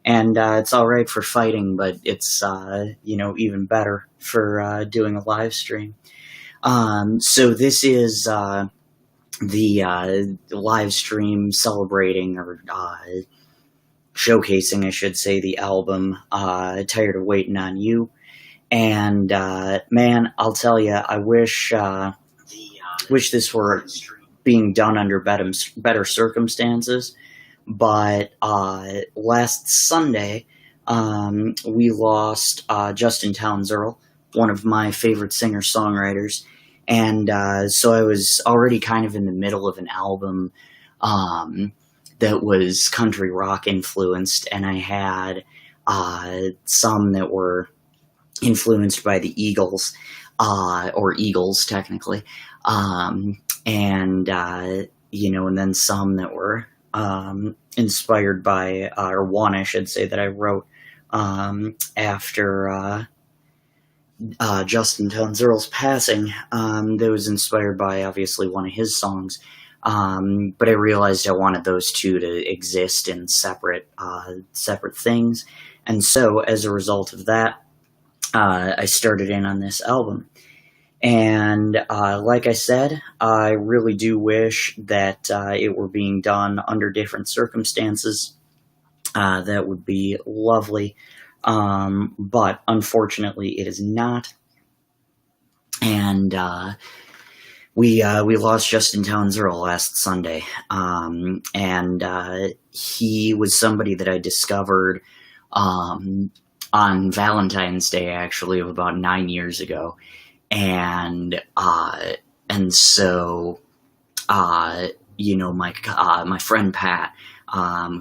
and it's all right for fighting, but it's even better for doing a live stream. So this is the live stream celebrating or showcasing, I should say, the album "Tired of Waiting on You." And man, I'll tell you, I wish this were being done under better circumstances. But last Sunday, we lost Justin Townes Earl, one of my favorite singer-songwriters. And so I was already kind of in the middle of an album that was country rock influenced, and I had some that were influenced by the Eagles, or Eagles technically, and then some that were inspired by, or one I should say that I wrote after Justin Townes Earl's passing, that was inspired by obviously one of his songs. But I realized I wanted those two to exist in separate things, and so as a result of that, I started in on this album. And like I said, I really do wish that it were being done under different circumstances. That would be lovely, but unfortunately, it is not. And we lost Justin Townes Earl last Sunday, and he was somebody that I discovered on Valentine's Day, actually, of about 9 years ago. And so my friend Pat,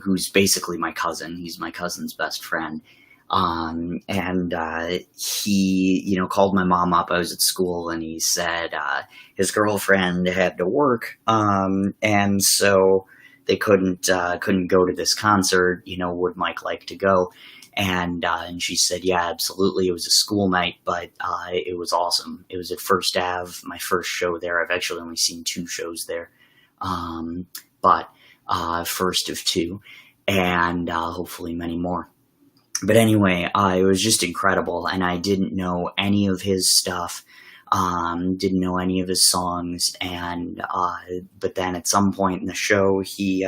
who's basically my cousin, he's my cousin's best friend, and he, called my mom up. I was at school, and he said his girlfriend had to work, and so they couldn't go to this concert. Would Mike like to go? And she said, yeah, absolutely. It was a school night, but it was awesome. It was at First Ave, my first show there. I've actually only seen 2 shows there, but first of 2, and hopefully many more. But anyway, it was just incredible, and I didn't know any of his stuff, didn't know any of his songs, and but then at some point in the show, he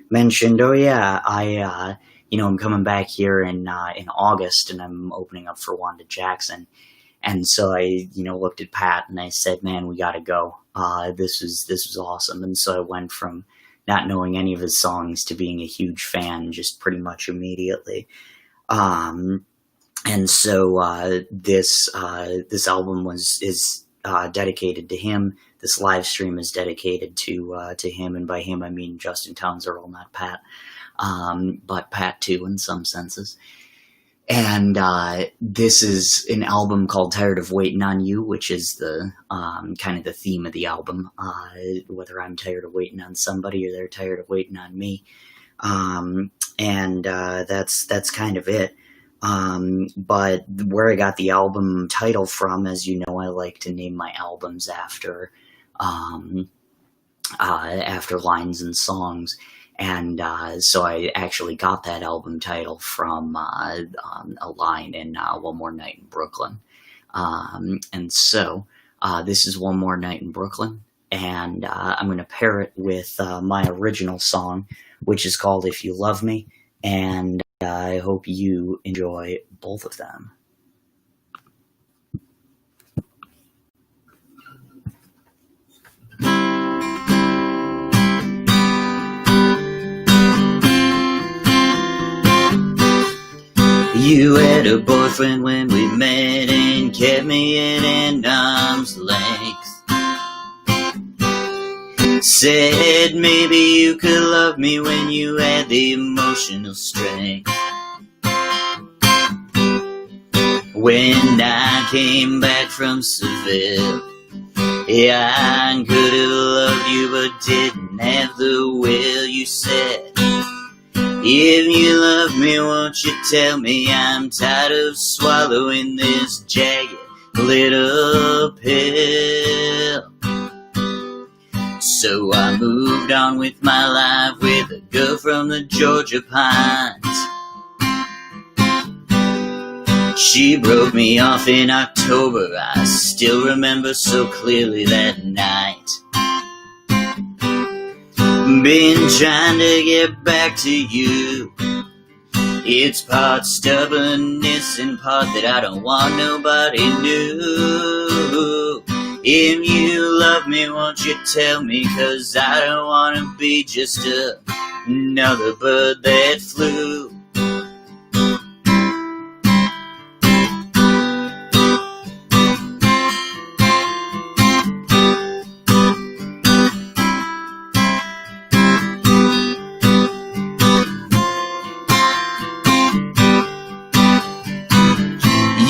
mentioned, oh yeah, I'm coming back here in August, and I'm opening up for Wanda Jackson. And so I, looked at Pat and I said, man, we got to go. This was awesome. And so I went from not knowing any of his songs to being a huge fan just pretty much immediately. And so this album is dedicated to him. This live stream is dedicated to him, and by him I mean Justin Townes Earl, not Pat. But Pat too, in some senses. And this is an album called "Tired of Waiting on You," which is the kind of the theme of the album. Whether I'm tired of waiting on somebody or they're tired of waiting on me, and that's kind of it. But where I got the album title from, as you know, I like to name my albums after lines and songs. And so I actually got that album title from a line in One More Night in Brooklyn. And so this is One More Night in Brooklyn, and I'm going to pair it with my original song, which is called If You Love Me, and I hope you enjoy both of them. You had a boyfriend when we met and kept me in arm's length. Said maybe you could love me when you had the emotional strength. When I came back from Seville, yeah, I could have loved you but didn't have the will. You said, if you love me, won't you tell me? I'm tired of swallowing this jagged little pill. So I moved on with my life with a girl from the Georgia pines. She broke me off in October, I still remember so clearly that night. Been trying to get back to you. It's part stubbornness and part that I don't want nobody new. If you love me, won't you tell me? 'Cause I don't want to be just another bird that flew.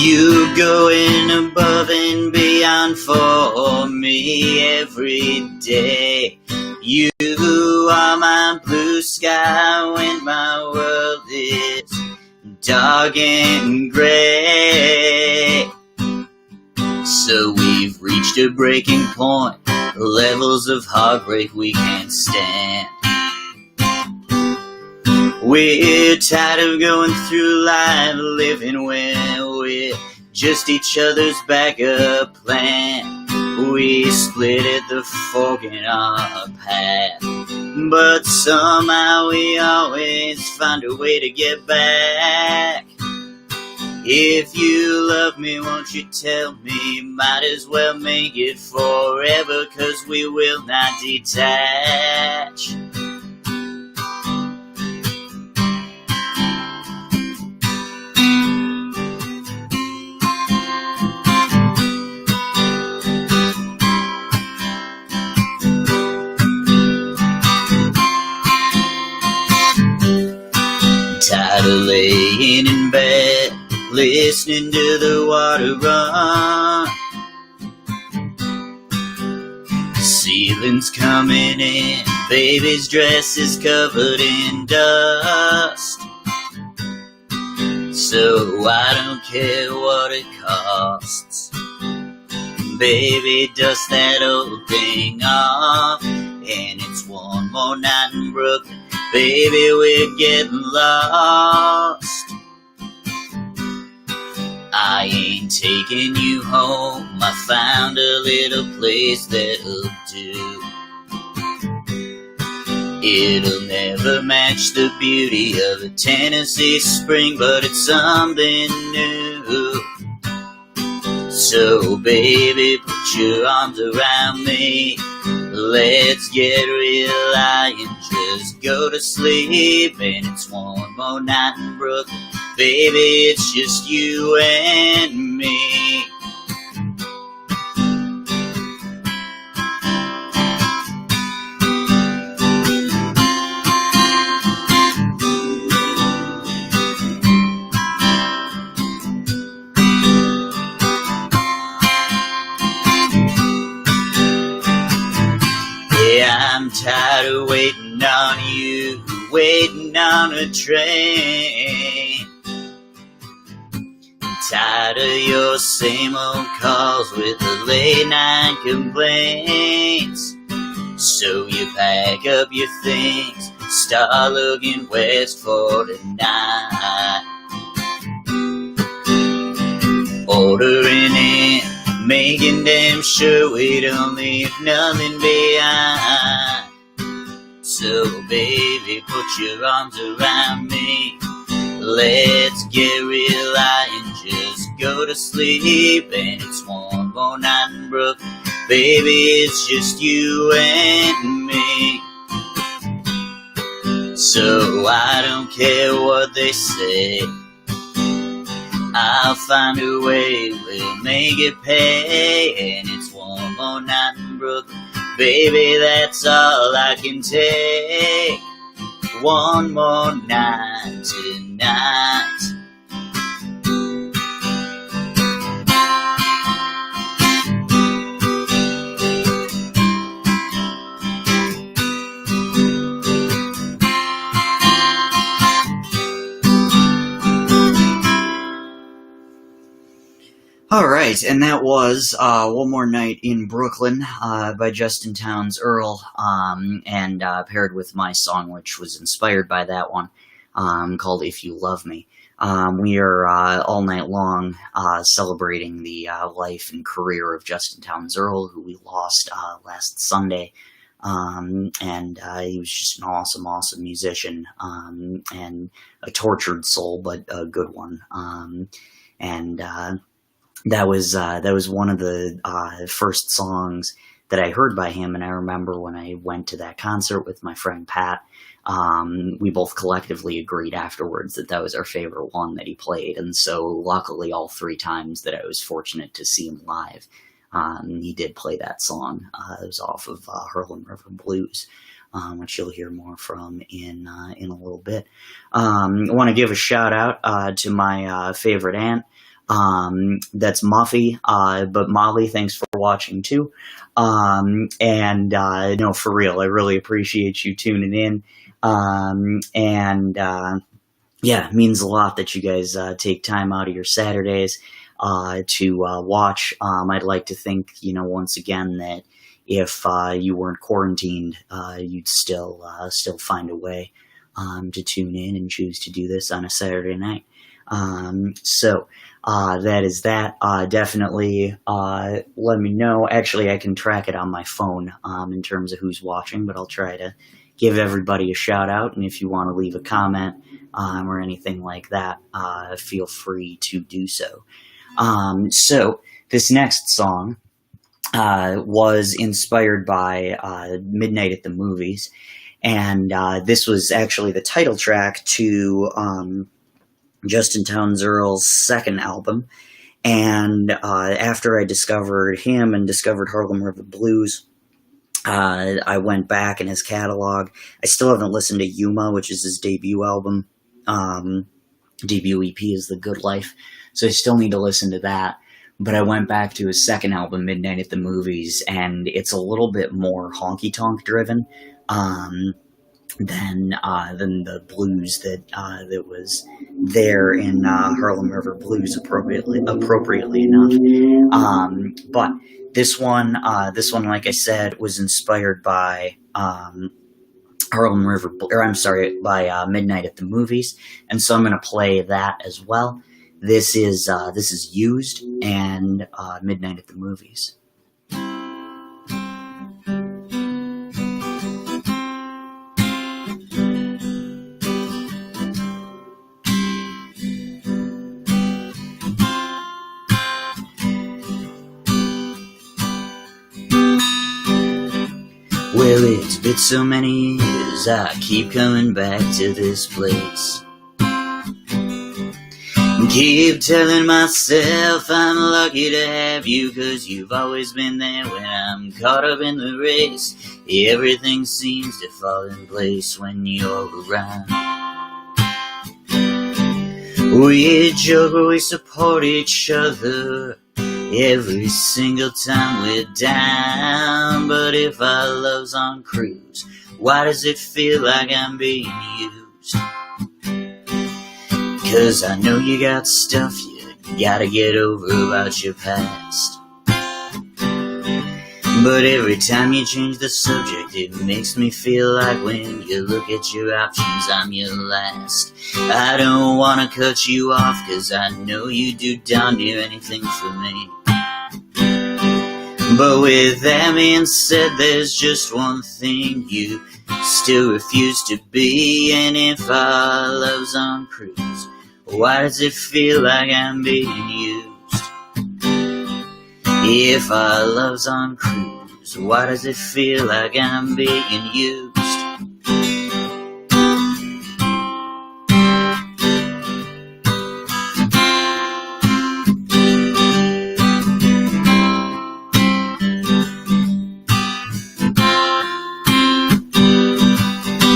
You going above and beyond for me every day. You are my blue sky when my world is dark and gray. So we've reached a breaking point, levels of heartbreak we can't stand. We're tired of going through life living where we're just each other's backup plan. We split at the fork in our path, but somehow we always find a way to get back. If you love me, won't you tell me? Might as well make it forever, 'cause we will not detach. Tired of laying in bed, listening to the water run. Ceiling's coming in, baby's dress is covered in dust. So I don't care what it costs. Baby, dust that old thing off, and it's one more night in Brooklyn. Baby, we're getting lost. I ain't taking you home, I found a little place that'll do. It'll never match the beauty of a Tennessee spring, but it's something new. So baby, put your arms around me. Let's get real high and just go to sleep. And it's one more night in Brooklyn. Baby, it's just you and me. I'm tired of waiting on you, waiting on a train. I'm tired of your same old calls with the late night complaints. So you pack up your things, start looking west for tonight. Ordering in, making damn sure we don't leave nothing behind. So baby, put your arms around me. Let's get real high and just go to sleep. And it's one more night in Brooklyn. Baby, it's just you and me. So I don't care what they say, I'll find a way, we'll make it pay. And it's one more night in Brooklyn. Baby, that's all I can take. One more night tonight. All right, and that was One More Night in Brooklyn by Justin Townes Earl, and paired with my song, which was inspired by that one. called If You Love Me. We are all night long celebrating the life and career of Justin Townes Earle, who we lost last Sunday. And he was just an awesome, awesome musician, and a tortured soul, but a good one. That was one of the first songs that I heard by him, and I remember when I went to that concert with my friend Pat, we both collectively agreed afterwards that was our favorite one that he played, and so luckily all 3 times that I was fortunate to see him live, he did play that song. It was off of Harlem River Blues, which you'll hear more from in a little bit. I want to give a shout out to my favorite aunt. That's Muffy, but Molly, thanks for watching too. No, for real, I really appreciate you tuning in. Yeah, it means a lot that you guys take time out of your Saturdays to watch. I'd like to think, once again, that if you weren't quarantined, you'd still find a way to tune in and choose to do this on a Saturday night. That is that. Definitely let me know. Actually, I can track it on my phone in terms of who's watching, but I'll try to give everybody a shout out. And if you want to leave a comment or anything like that, feel free to do so. So this next song was inspired by Midnight at the Movies. And this was actually the title track to Justin Townes Earle's second album. And after I discovered him and discovered Harlem River Blues, I went back in his catalog. I still haven't listened to Yuma, which is his debut album. Debut EP is The Good Life, so I still need to listen to that. But I went back to his second album, Midnight at the Movies, and it's a little bit more honky-tonk driven than the blues that was there in Harlem River Blues, appropriately enough. But this one, like I said, was inspired by Harlem River, by Midnight at the Movies, and so I'm going to play that as well. This is Used and Midnight at the Movies. Well, it's been so many years, I keep coming back to this place. Keep telling myself I'm lucky to have you, 'cause you've always been there when I'm caught up in the race. Everything seems to fall in place when you're around. We joke, we support each other every single time we're down. But if our love's on cruise, why does it feel like I'm being used? 'Cause I know you got stuff you gotta get over about your past. But every time you change the subject, it makes me feel like when you look at your options, I'm your last. I don't wanna cut you off, 'cause I know you do darn near anything for me. But with that being said, there's just one thing you still refuse to be. And if our love's on cruise, why does it feel like I'm being used? If our love's on cruise, why does it feel like I'm being used?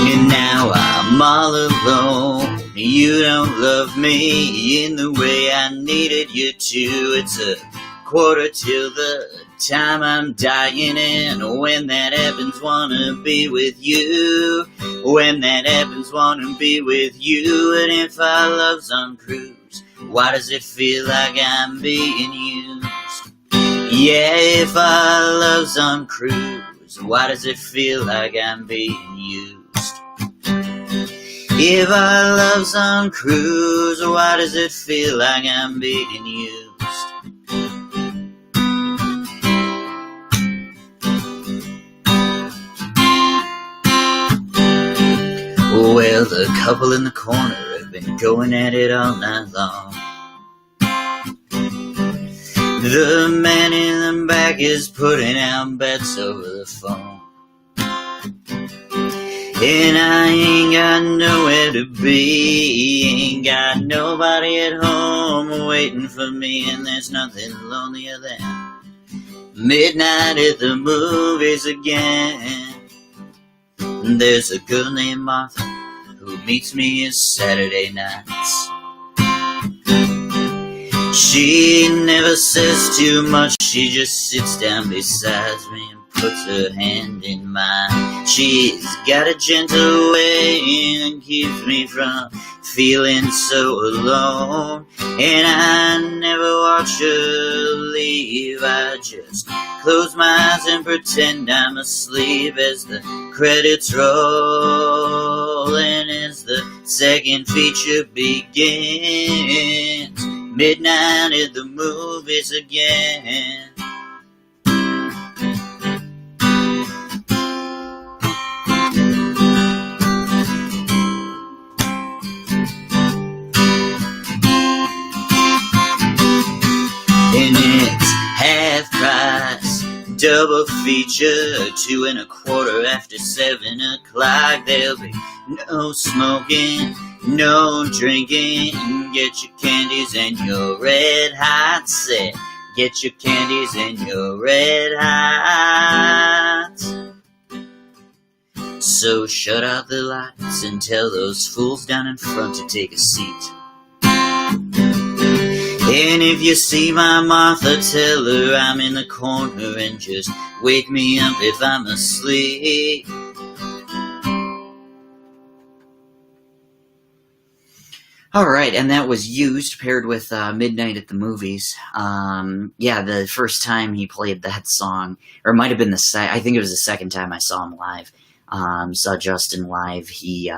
And now I'm all alone. You don't love me in the way I needed you to. It's a quarter till the time I'm dying, and when that happens, wanna be with you. When that happens, wanna be with you. And if our love's on cruise, why does it feel like I'm being used? Yeah, if our love's on cruise, why does it feel like I'm being used? If our love's on cruise, why does it feel like I'm being used? Well, the couple in the corner have been going at it all night long. The man in the back is putting out bets over the phone. And I ain't got nowhere to be, ain't got nobody at home waiting for me, and there's nothing lonelier than midnight at the movies again. There's a girl named Martha who meets me Saturday nights. She never says too much, she just sits down beside me and puts her hand in mine. She's got a gentle way and keeps me from feeling so alone. And I never watch her leave, I just close my eyes and pretend I'm asleep as the credits roll. And as the second feature begins, midnight at the movies again. And it's half price, double feature, 2 1/4 after 7 o'clock. There'll be no smoking, no drinking. Get your candies and your red hot set. Get your candies and your red hot. So shut out the lights and tell those fools down in front to take a seat. And if you see my Martha, tell her I'm in the corner and just wake me up if I'm asleep. All right, and that was Used, paired with Midnight at the Movies. Yeah, the first time he played that song, or it might have been I think it was the second time I saw him live. Saw Justin live. He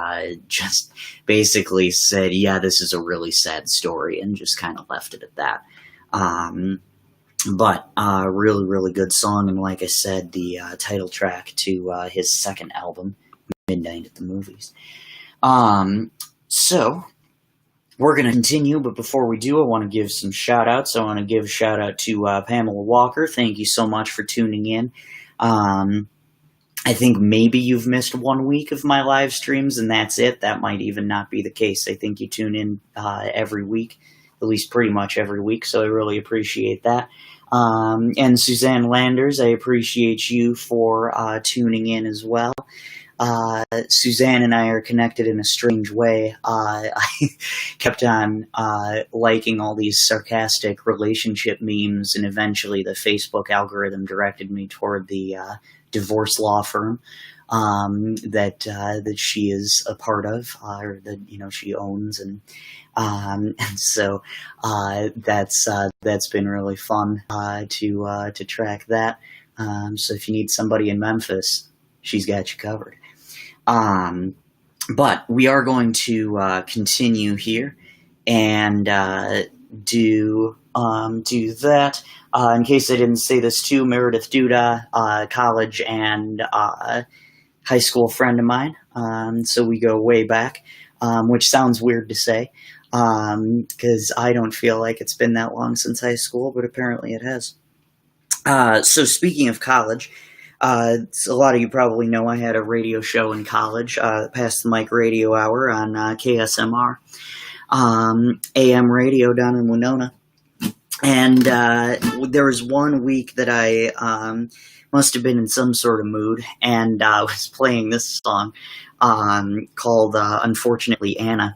just basically said, yeah, this is a really sad story, and just kind of left it at that. But really, really good song, and like I said, the title track to his second album, Midnight at the Movies. So we're going to continue, but before we do, I want to give some shout-outs. I want to give a shout-out to Pamela Walker. Thank you so much for tuning in. I think maybe you've missed 1 week of my live streams, and that's it. That might even not be the case. I think you tune in every week, at least pretty much every week, so I really appreciate that. And Suzanne Landers, I appreciate you for tuning in as well. Suzanne and I are connected in a strange way. I kept on liking all these sarcastic relationship memes, and eventually the Facebook algorithm directed me toward the divorce law firm that she is a part of, or that she owns, and so that's been really fun to track that. So if you need somebody in Memphis, she's got you covered. But we are going to continue here and do that. In case I didn't say this too, Meredith Duda, college and high school friend of mine. So we go way back, which sounds weird to say, because I don't feel like it's been that long since high school, but apparently it has. So speaking of college, so a lot of you probably know I had a radio show in college, Past the Mic Radio Hour on KSMR, AM radio down in Winona. And there was 1 week that I must have been in some sort of mood, and I was playing this song called Unfortunately Anna.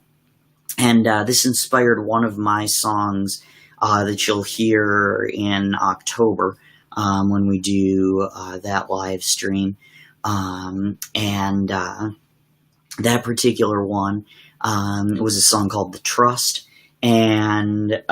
And this inspired one of my songs that you'll hear in October when we do that live stream. And that particular one was a song called The Trust. And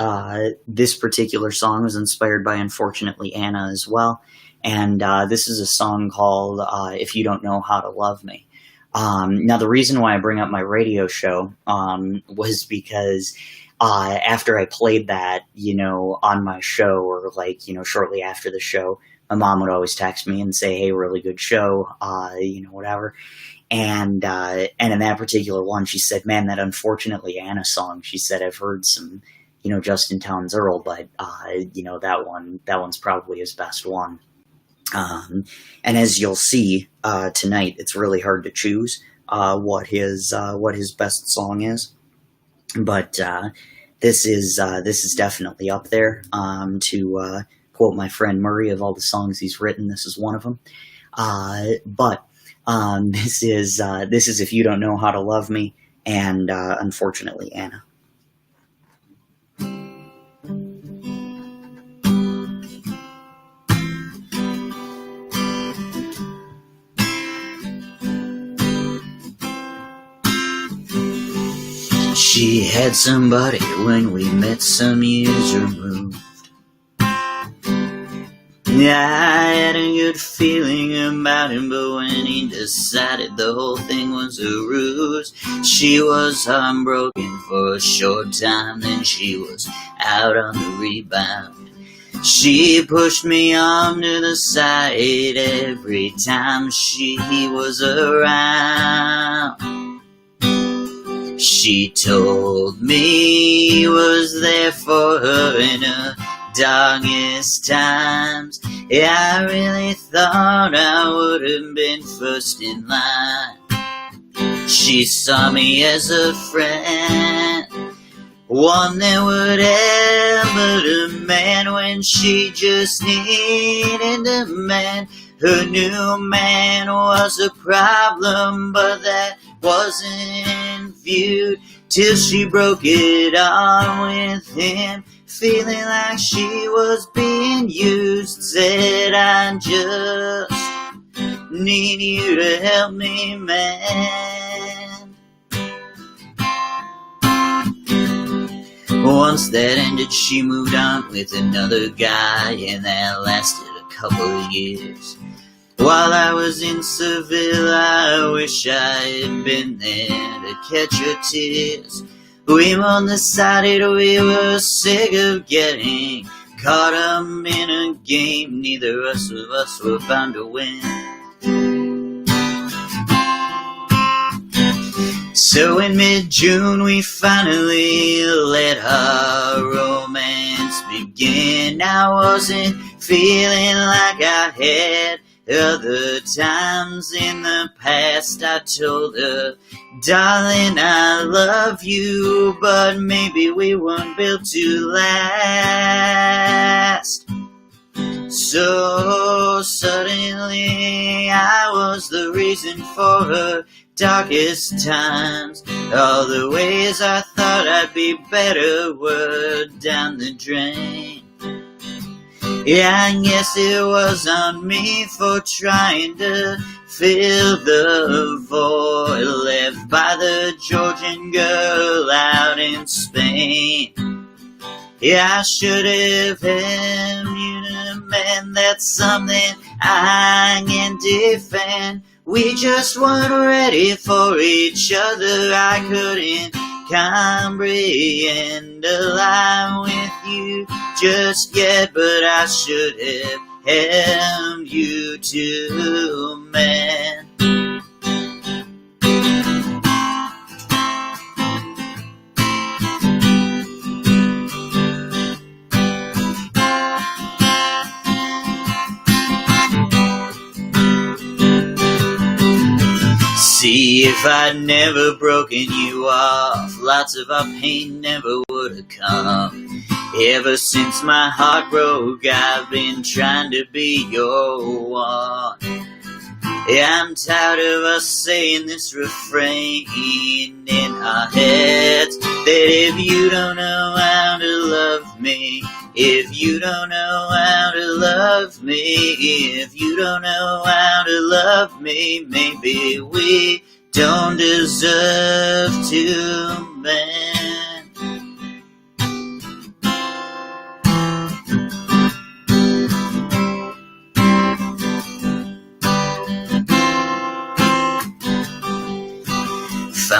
this particular song was inspired by Unfortunately Anna as well. And this is a song called If You Don't Know How to Love Me. Now, the reason why I bring up my radio show was because after I played that, on my show, or like, shortly after the show, my mom would always text me and say, "Hey, really good show," whatever. And in that particular one, she said, "Man, that Unfortunately Anna song," she said, "I've heard some, Justin Townes Earl, but that one's probably his best one." And as you'll see tonight, it's really hard to choose what his best song is, but this is definitely up there. To quote my friend Murray, of all the songs he's written, this is one of them. But this is If You Don't Know How to Love Me, and Unfortunately Anna. She had somebody when we met some years removed. I had a good feeling about him, but when he decided the whole thing was a ruse, she was heartbroken for a short time, then she was out on the rebound. She pushed me onto the side every time she was around. She told me he was there for her in her darkest times. Yeah, I really thought I would have been first in line. She saw me as a friend, one that would help a man when she just needed a man. Her new man was a problem, but that wasn't viewed till she broke it on with him, feeling like she was being used. Said, "I just need you to help me, man." Once that ended, she moved on with another guy, and that lasted a couple of years. While I was in Seville, I wish I had been there to catch her tears. We both decided we were sick of getting caught up in a game neither of us were bound to win. So in mid-June we finally let our romance begin. I wasn't feeling like I had other times in the past. I told her, "Darling, I love you, but maybe we weren't built to last." So suddenly I was the reason for her darkest times. All the ways I thought I'd be better were down the drain. Yeah, I guess it was on me for trying to fill the void left by the Georgian girl out in Spain. Yeah, I should have helped you to mend. That's something I can defend. We just weren't ready for each other. I couldn't comprehend a lie with you just yet, but I should have helped you to mend. See, if I'd never broken you off, lots of our pain never would have come. Ever since my heart broke, I've been trying to be your one. Yeah, I'm tired of us saying this refrain in our heads, that if you don't know how to love me, if you don't know how to love me, if you don't know how to love me, maybe we don't deserve to mend.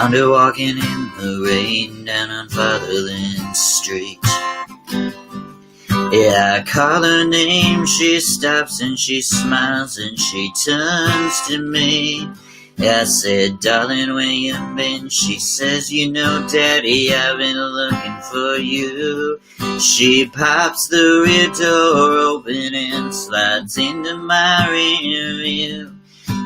Found her walking in the rain down on Fatherland Street. Yeah, I call her name, she stops and she smiles and she turns to me. I said, darling, where you been? She says, you know, Daddy, I've been looking for you. She pops the rear door open and slides into my rear view.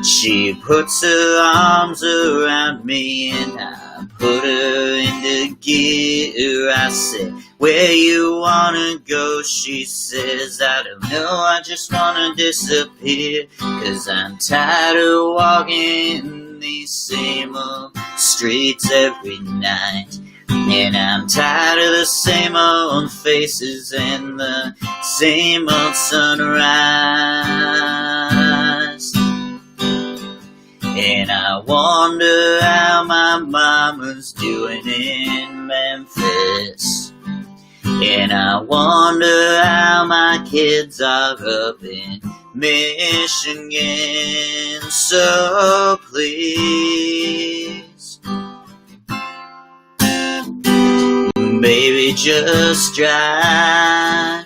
She puts her arms around me and I put her into gear. I said, where you wanna go? She says, I don't know, I just wanna disappear. 'Cause I'm tired of walking these same old streets every night. And I'm tired of the same old faces and the same old sunrise. And I wonder how my mama's doing in Memphis. And I wonder how my kids are up in Michigan. So please, baby, just drive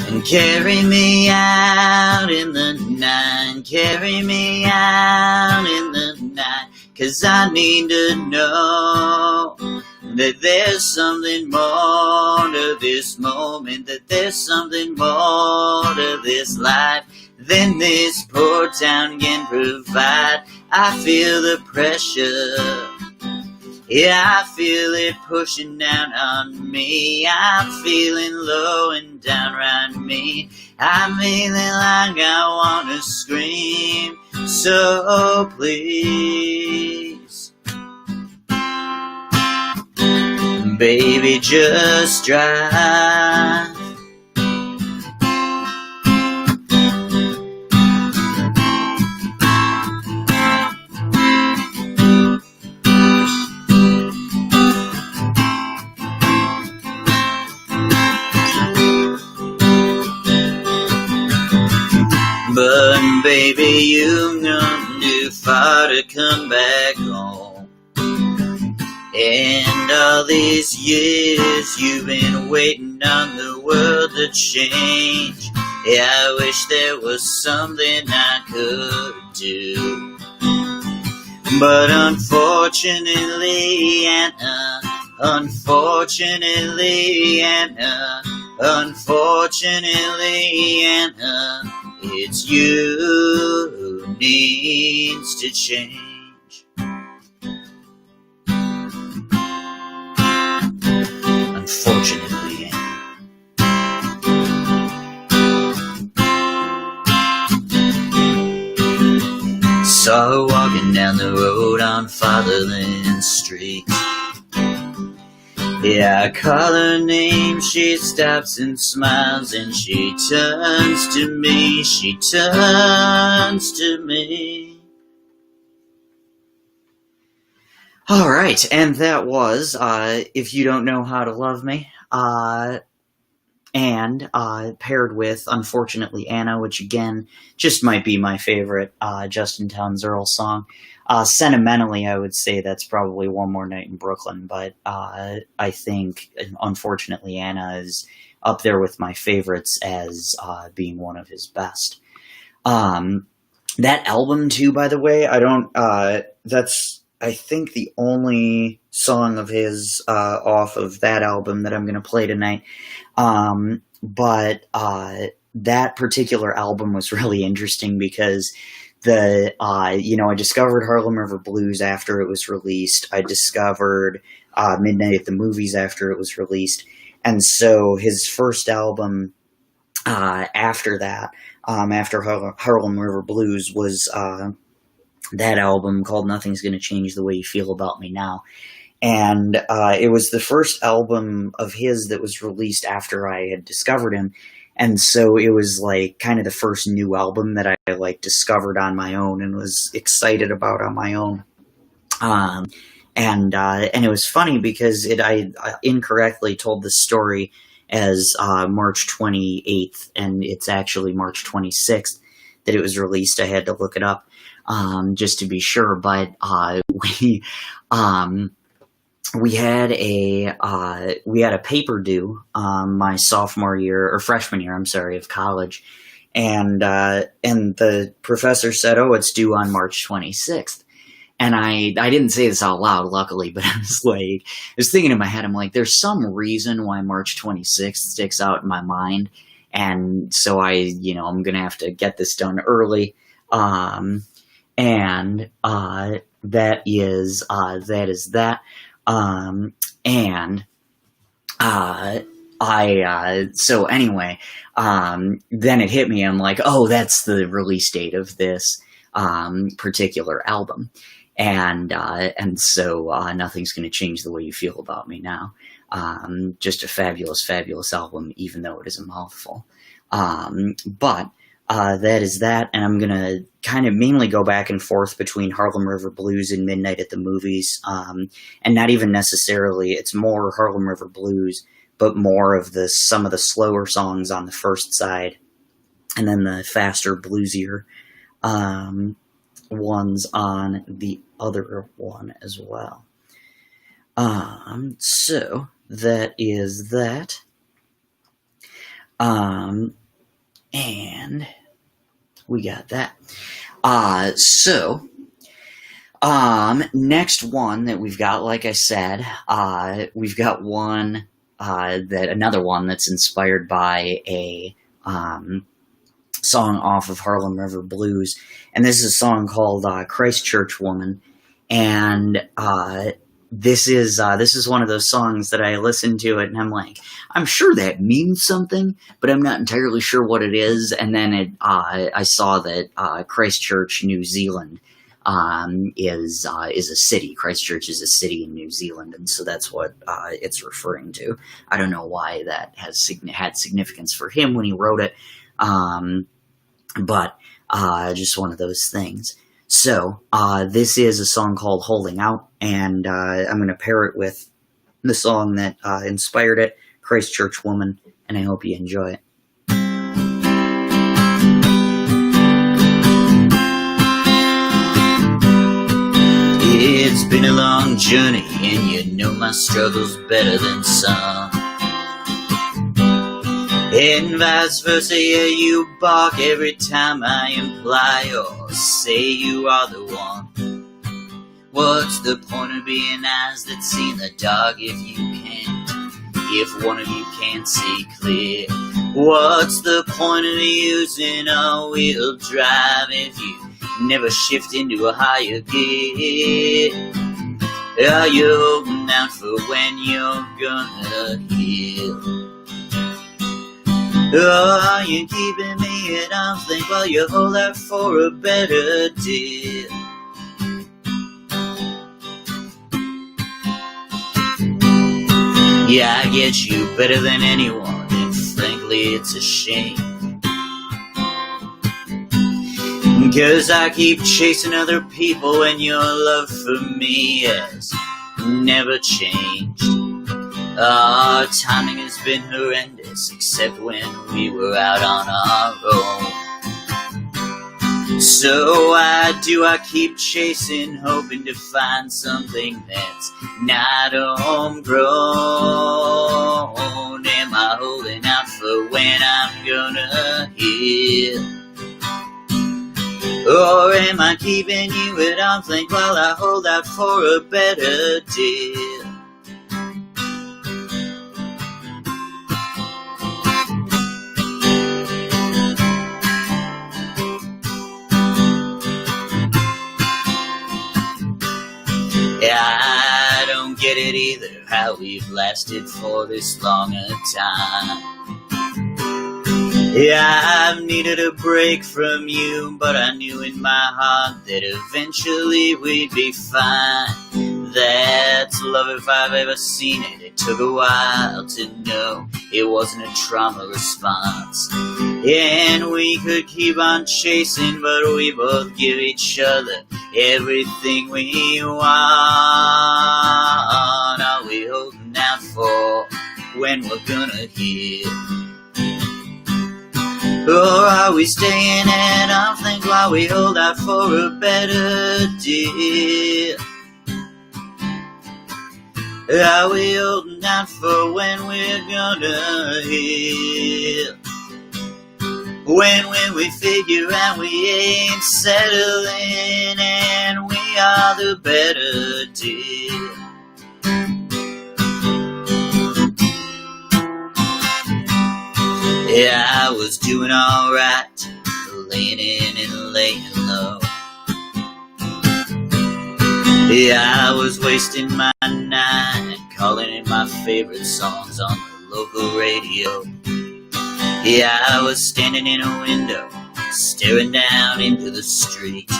and carry me out in the night. Carry me out in the night. 'Cause I need to know that there's something more to this moment, that there's something more to this life than this poor town can provide. I feel the pressure, yeah, I feel it pushing down on me. I'm feeling low and downright mean. I'm feeling like I wanna scream. So please, baby, just drive. But baby, you've gone too far to come back home. And all these years you've been waiting on the world to change. Yeah, I wish there was something I could do. But unfortunately, Anna, it's you who needs to change. Unfortunately, saw her walking down the road on Fatherland Street. Yeah, I call her name, she stops and smiles and she turns to me, Alright, and that was If You Don't Know How to Love Me, and paired with, unfortunately, Anna, which again, just might be my favorite Justin Townes Earl song. Sentimentally, I would say that's probably One More Night in Brooklyn, but I think, unfortunately, Anna is up there with my favorites as being one of his best. That album, too, by the way, that's, I think, the only song of his off of that album that I'm going to play tonight. But that particular album was really interesting because I discovered Harlem River Blues after it was released. I discovered Midnight at the Movies after it was released. And so his first album after that, after Harlem River Blues, was that album called Nothing's Gonna Change the Way You Feel About Me Now. And it was the first album of his that was released after I had discovered him. And so it was like kind of the first new album that I like discovered on my own and was excited about on my own. And it was funny because I incorrectly told the story as March 28th, and it's actually March 26th that it was released. I had to look it up. just to be sure. But we had a paper due my freshman year, I'm sorry, of college, and the professor said, "Oh, it's due on March 26th." And I didn't say this out loud, luckily, but I was thinking in my head, I'm like, there's some reason why March 26th sticks out in my mind. And so I'm going to have to get this done early. That is that. So anyway, then it hit me. I'm like, oh, that's the release date of this, particular album. And so nothing's going to change the way you feel about me now. Just a fabulous, fabulous album, even though it is a mouthful. But that is that, and I'm going to kind of mainly go back and forth between Harlem River Blues and Midnight at the Movies, and not even necessarily, it's more Harlem River Blues, but more of some of the slower songs on the first side, and then the faster, bluesier ones on the other one as well. So that is that. And we got that. Next one that we've got, like I said, we've got another one that's inspired by a song off of Harlem River Blues, and this is a song called Christchurch Woman, and this is one of those songs that I listen to it and I'm like, I'm sure that means something, but I'm not entirely sure what it is. And then I saw that Christchurch, New Zealand, is a city. Christchurch is a city in New Zealand, and so that's what it's referring to. I don't know why that had significance for him when he wrote it, but just one of those things. So, this is a song called Holding Out, and I'm going to pair it with the song that inspired it, Christchurch Woman, and I hope you enjoy it. It's been a long journey, and you know my struggle's better than some. And vice versa, yeah, you bark every time I imply or say you are the one. What's the point of being eyes that see in the dark if you can't? If one of you can't see clear, what's the point of using all-wheel drive if you never shift into a higher gear? Are you holding out for when you're gonna heal? Or are you keeping me at arm's length while you hold out for a better deal? Yeah, I get you better than anyone, and frankly it's a shame. 'Cause I keep chasing other people and your love for me has never changed. Our timing has been horrendous, except when we were out on our own. So I keep chasing, hoping to find something that's not homegrown. Am I holding out for when I'm gonna heal? Or am I keeping you at arm's length while I hold out for a better deal? I don't get it either, how we've lasted for this long a time. Yeah, I've needed a break from you, but I knew in my heart that eventually we'd be fine. That's love if I've ever seen it. It took a while to know it wasn't a trauma response. And we could keep on chasing, but we both give each other everything we want. Are we holding out for when we're gonna heal? Or are we staying at arm's length while we hold out for a better day? Are we holding out for when we're gonna heal? When we figure out we ain't settling and we are the better deal. Yeah, I was doing alright, laying in and laying low. Yeah, I was wasting my night, calling in my favorite songs on the local radio. Yeah, I was standing in a window, staring down into the street.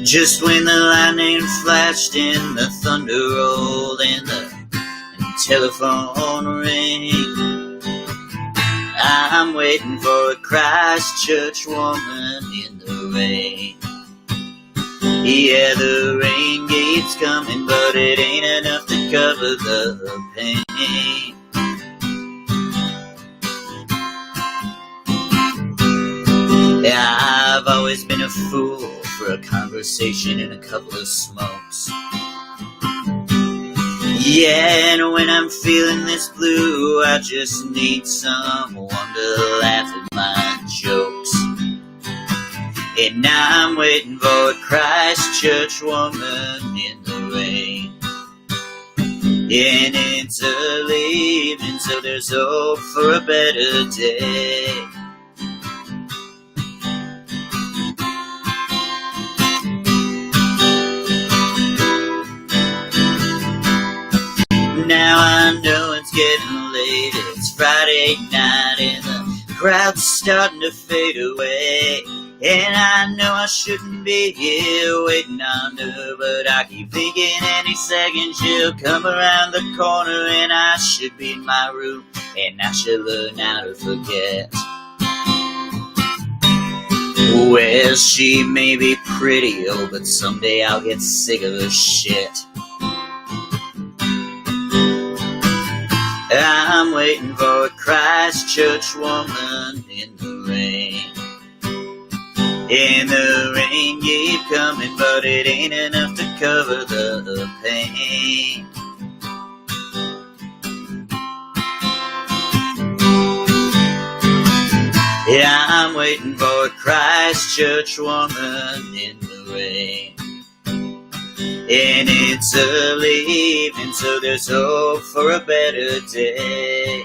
Just when the lightning flashed and the thunder rolled and the telephone rang, I'm waiting for a Christchurch woman in the rain. Yeah, the rain keeps coming, but it ain't enough to cover the pain. Yeah, I've always been a fool for a conversation and a couple of smokes. Yeah, and when I'm feeling this blue, I just need someone to laugh at my jokes. And now I'm waiting for a Christchurch woman in the rain. And it's early evening, so there's hope for a better day. Now I know it's getting late, it's Friday night and the crowd's starting to fade away. And I know I shouldn't be here waiting on her, but I keep thinking any second she'll come around the corner and I should be in my room and I should learn how to forget. Well, she may be pretty, oh, but someday I'll get sick of her shit. I'm waiting for a Christchurch woman in the rain. And the rain keep coming, but it ain't enough to cover the pain. Yeah, I'm waiting for a Christchurch woman in the rain. And it's early evening, so there's hope for a better day.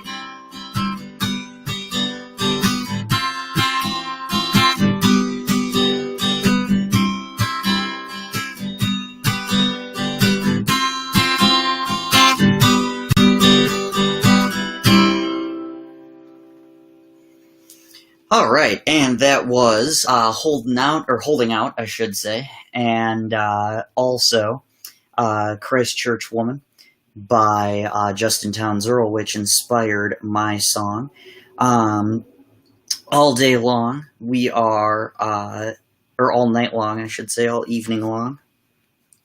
All right, and that was Holding Out, I should say, and also Christchurch Woman by Justin Townes Earl, which inspired my song. All day long, we are, or all night long, I should say, all evening long,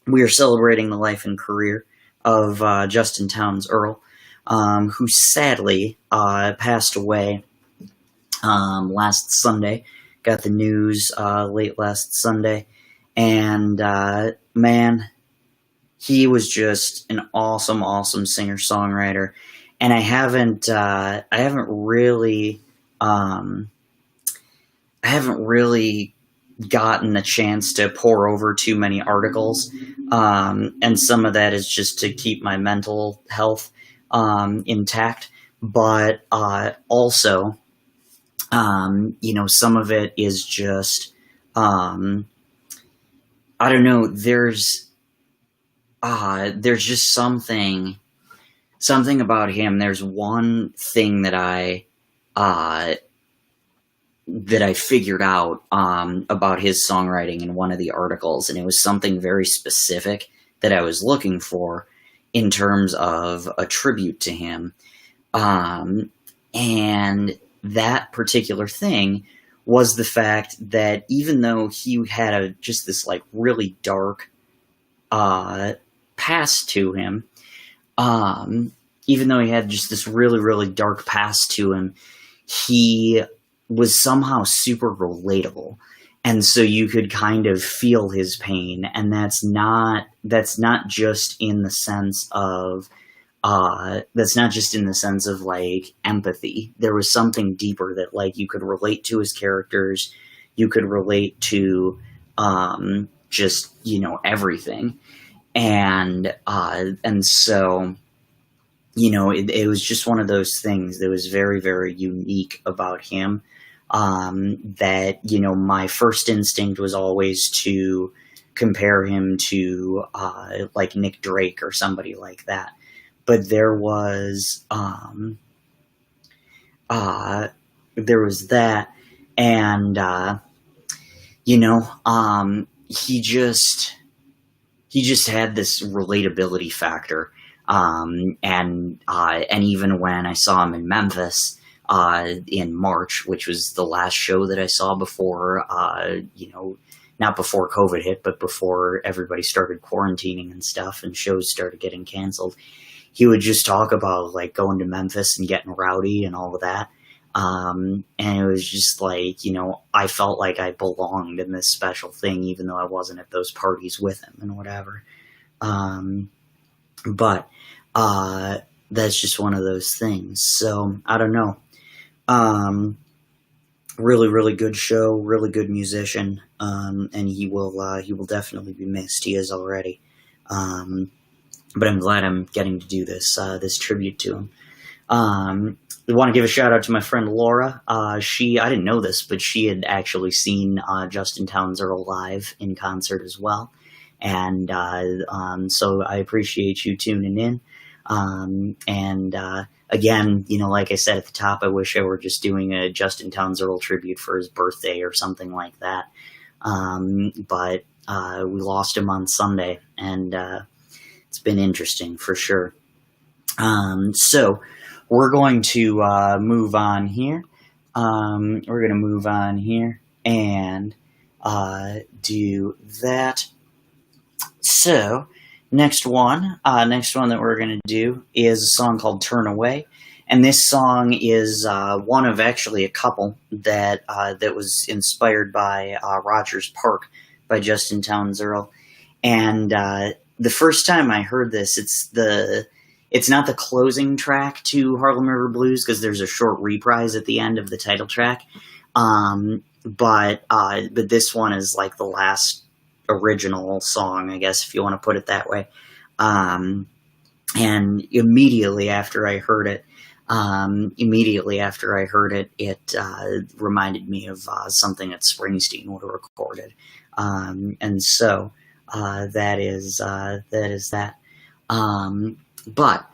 we are celebrating the life and career of Justin Townes Earl, who sadly passed away last Sunday. Got the news late last Sunday, and man, he was just an awesome singer-songwriter. And I haven't really gotten a chance to pore over too many articles, and some of that is just to keep my mental health intact, but also some of it is just, I don't know, there's just something about him. There's one thing that I figured out, about his songwriting in one of the articles, and it was something very specific that I was looking for in terms of a tribute to him. And that particular thing was the fact that even though he had just this like really dark past to him, even though he had just this really, really dark past to him, he was somehow super relatable. And so you could kind of feel his pain, and that's not just in the sense of like empathy. There was something deeper that, like, you could relate to his characters, you could relate to just, you know, everything. And so, you know, it was just one of those things that was very, very unique about him. That, you know, my first instinct was always to compare him to like Nick Drake or somebody like that. But there was that, and you know, he just had this relatability factor, and even when I saw him in Memphis in March, which was the last show that I saw before, you know, not before COVID hit, but before everybody started quarantining and stuff and shows started getting canceled, he would just talk about, like, going to Memphis and getting rowdy and all of that. And it was just like, you know, I felt like I belonged in this special thing, even though I wasn't at those parties with him and whatever. But that's just one of those things. So I don't know. Really, really good show, really good musician. And he will definitely be missed. He is already. But I'm glad I'm getting to do this tribute to him. I want to give a shout out to my friend Laura. I didn't know this, but she had actually seen Justin Townes Earl live in concert as well. And so I appreciate you tuning in. And again, you know, like I said at the top, I wish I were just doing a Justin Townes Earl tribute for his birthday or something like that. But we lost him on Sunday, and it's been interesting for sure. So we're going to move on here. And do that. So next one that we're going to do is a song called Turn Away. And this song is one of actually a couple that was inspired by Rogers Park by Justin Townes Earl. And the first time I heard this, it's not the closing track to Harlem River Blues, because there's a short reprise at the end of the title track. But this one is like the last original song, I guess, if you want to put it that way. And immediately after I heard it, it reminded me of something that Springsteen would have recorded. And so that is that. But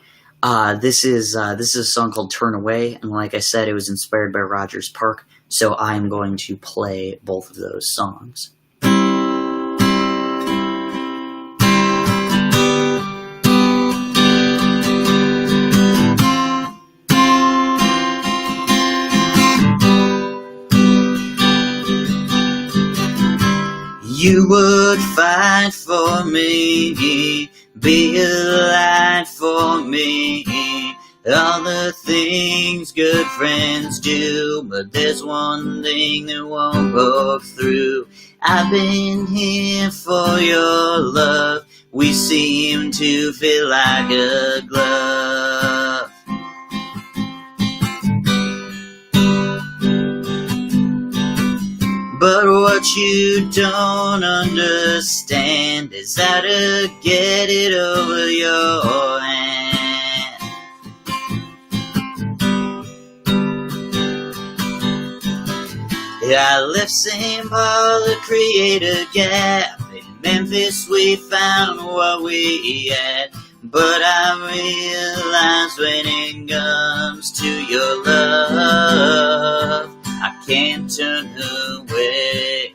this is a song called Turn Away, and like I said, it was inspired by Rogers Park, so I'm going to play both of those songs. You would fight for me, be a light for me, all the things good friends do, but there's one thing that won't go through. I've been here for your love, we seem to feel like a glove. But what you don't understand is how to get it over your hand. I left St. Paul to create a gap. In Memphis we found what we had. But I realize when it comes to your love, I can't turn away.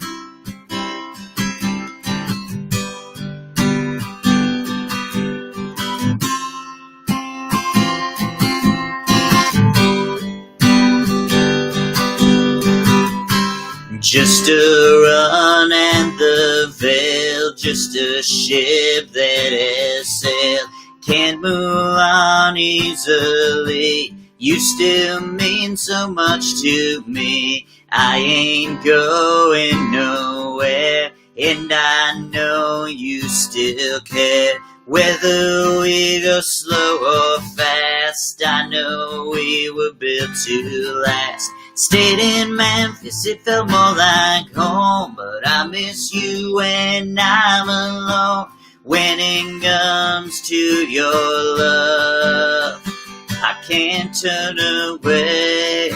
Just a run at the veil, just a ship that has sailed, can't move on easily. You still mean so much to me. I ain't going nowhere, and I know you still care. Whether we go slow or fast, I know we were built to last. Stayed in Memphis, it felt more like home, but I miss you when I'm alone. When it comes to your love, I can't turn away.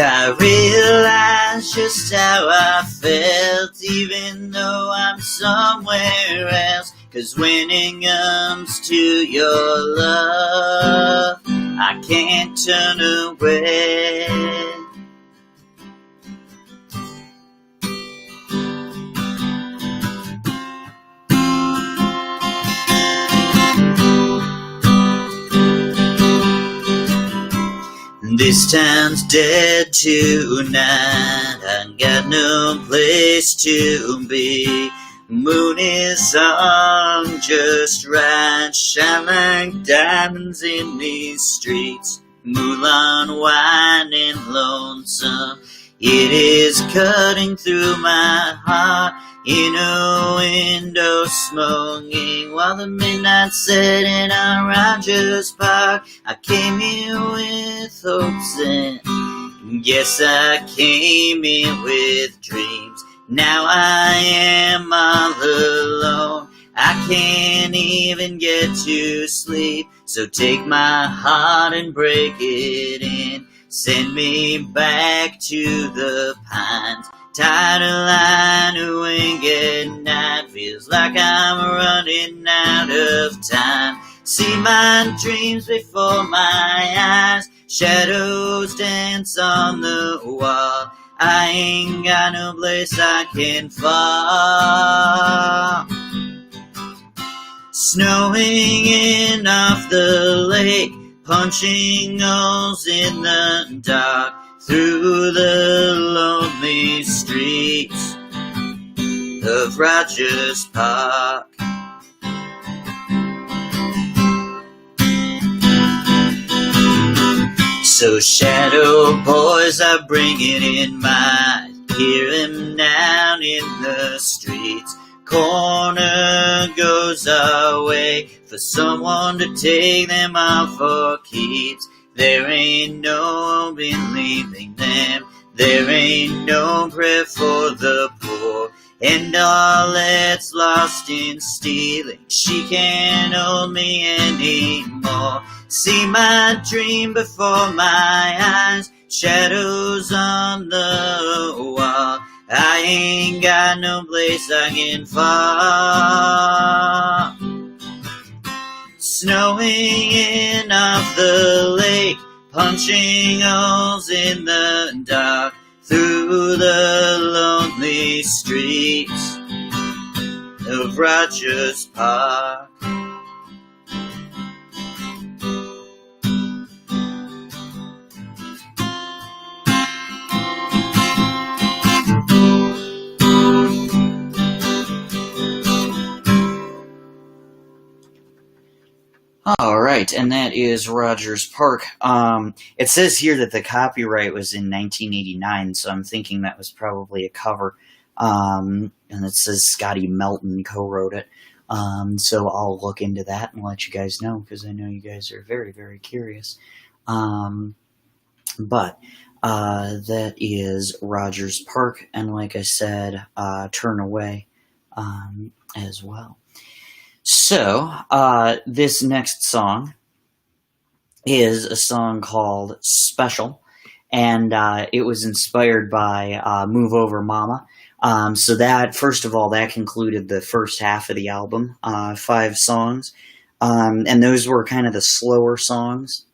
I realize just how I felt, even though I'm somewhere else. 'Cause when it comes to your love, I can't turn away. This town's dead tonight, I got no place to be. Moon is on just right, shine like diamonds in these streets. Moonlight wine and lonesome, it is cutting through my heart. In a window smoking while the midnight setting on Rogers Park. I came here with hopes and yes, I came here with dreams. Now I am all alone, I can't even get to sleep. So take my heart and break it in, send me back to the pines. Tired of lying awake at night, feels like I'm running out of time. See my dreams before my eyes, shadows dance on the wall. I ain't got no place I can fall. Snowing in off the lake, punching holes in the dark. Through the lonely streets of Rogers Park. So shadow boys are bringing in my, hear him down in the streets. Corner goes our way for someone to take them out for keeps. There ain't no believing them, there ain't no prayer for the poor, and all that's lost in stealing, she can't hold me anymore. See my dream before my eyes, shadows on the wall. I ain't got no place I can fall. Snowing in off the lake, punching holes in the dark. Through the lonely streets of Rogers Park. All right, and that is Rogers Park. It says here that the copyright was in 1989, so I'm thinking that was probably a cover. And it says Scotty Melton co-wrote it. So I'll look into that and let you guys know, because I know you guys are very, very curious. But that is Rogers Park, and like I said, Turn Away as well. So, this next song is a song called Special, and it was inspired by Move Over Mama. So that, first of all, that concluded the first half of the album, 5 songs, and those were kind of the slower songs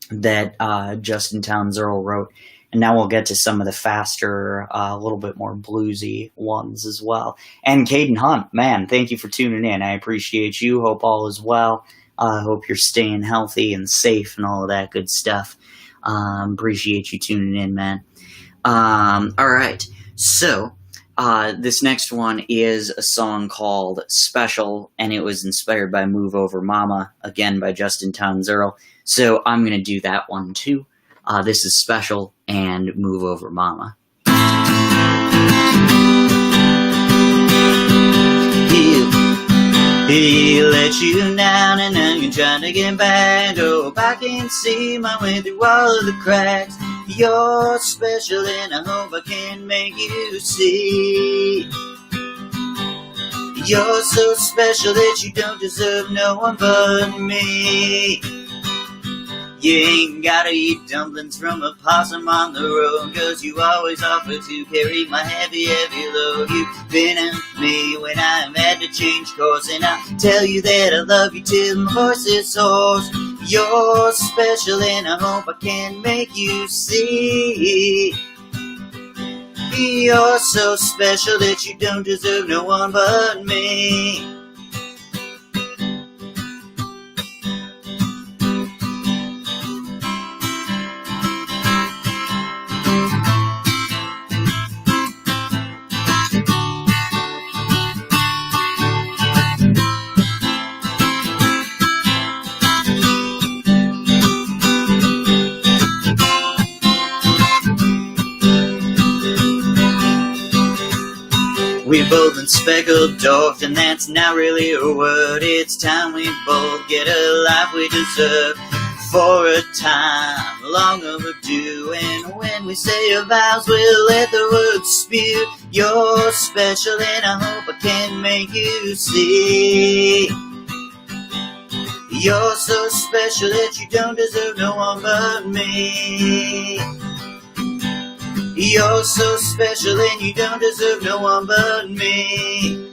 that Justin Townes Earl wrote. And now we'll get to some of the faster, a little bit more bluesy ones as well. And Caden Hunt, man, thank you for tuning in. I appreciate you. Hope all is well. Hope you're staying healthy and safe and all of that good stuff. Appreciate you tuning in, man. All right. So, this next one is a song called Special, and it was inspired by Move Over Mama, again by Justin Townes Earl. So I'm going to do that one too. This is Special and Move Over Mama. He let you down and now you're trying to get back. Oh, I can see my way through all of the cracks. You're special and I hope I can make you see. You're so special that you don't deserve no one but me. You ain't gotta eat dumplings from a possum on the road, 'cause you always offer to carry my heavy, heavy load. You've been with me when I've had to change course, and I'll tell you that I love you till my voice is hoarse. You're special and I hope I can make you see. You're so special that you don't deserve no one but me. We've both been speckled, dwarfed, and that's not really a word. It's time we both get a life we deserve. For a time long overdue, and when we say our vows, we'll let the words spew. You're special and I hope I can make you see. You're so special that you don't deserve no one but me. You're so special and you don't deserve no one but me.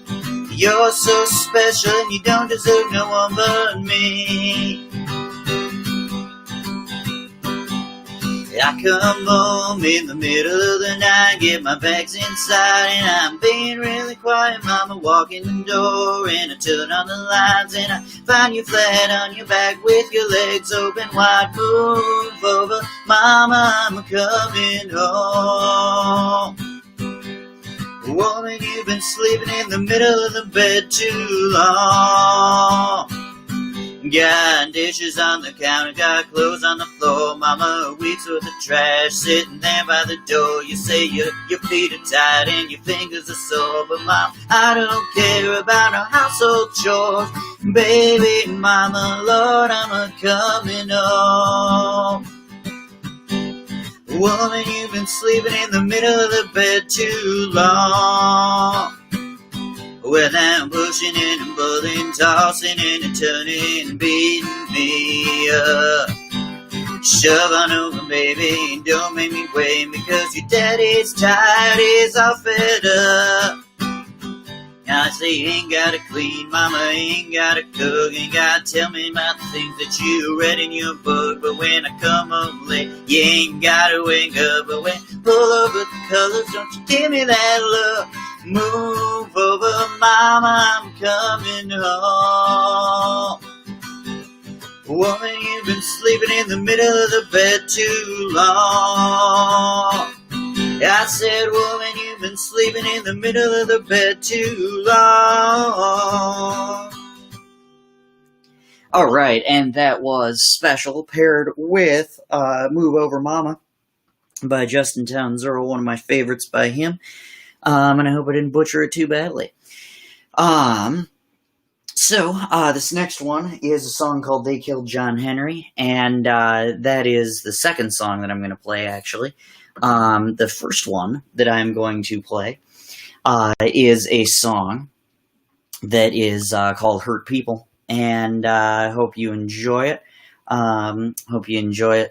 You're so special and you don't deserve no one but me. I come home in the middle of the night, get my bags inside, and I'm being really quiet. Mama, walk in the door, and I turn on the lights, and I find you flat on your back with your legs open wide. Move over, Mama, I'm coming home. Woman, you've been sleeping in the middle of the bed too long. Got dishes on the counter, got clothes on the floor. Mama, a week's worth of trash sitting there by the door. You say your feet are tired and your fingers are sore, but Mom, I don't care about no household chores. Baby, Mama, Lord, I'm a-coming home. Woman, you've been sleeping in the middle of the bed too long. Without pushing and pulling, tossing and turning, beating me up. Shove on over, baby, don't make me wait, because your daddy's tired, he's all fed up. I say you ain't gotta clean, Mama, ain't gotta cook, ain't gotta tell me about the things that you read in your book. But when I come home late, you ain't gotta wake up. But when pull over the colors, don't you give me that look. Move over, Mama, I'm coming home. Woman, you've been sleeping in the middle of the bed too long. I said, woman, you've been sleeping in the middle of the bed too long. All right, and that was Special, paired with Move Over Mama by Justin Townes Earl, one of my favorites by him. And I hope I didn't butcher it too badly. So this next one is a song called They Killed John Henry, and that is the second song that I'm going to play, actually. The first one that I'm going to play is a song that is called Hurt People, and I hope you enjoy it.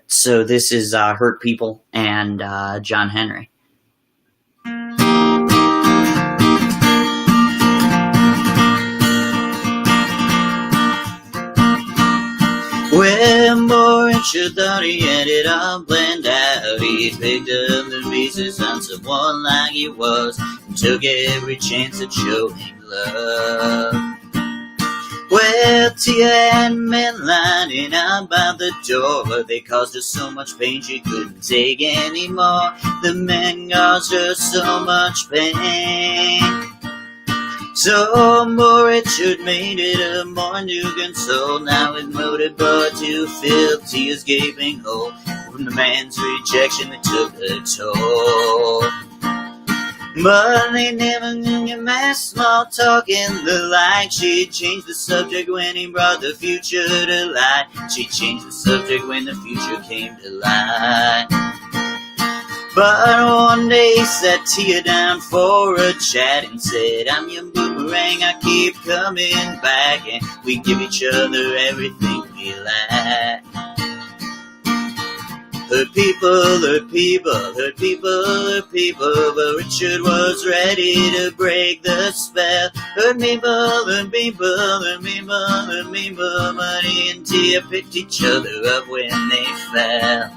So this is Hurt People and John Henry. Well, more Richard thought he had it all planned out. He picked up the pieces on someone like he was, and took every chance at showing love. Well, Tia had men lining up by the door, but they caused her so much pain she couldn't take anymore. The men caused her so much pain. So more Richard made it a more to console. Now with motorboat to fill Tia's gaping hole, from the man's rejection that took a toll. But they never knew your mass small talk and the like. She changed the subject when he brought the future to light. She changed the subject when the future came to light. But one day he sat Tia down for a chat and said, I'm your boomerang, I keep coming back, and we give each other everything we lack. Hurt people, hurt people, hurt people, hurt people, but Richard was ready to break the spell. Hurt people, hurt people, hurt people, hurt people, but he and Tia picked each other up when they fell.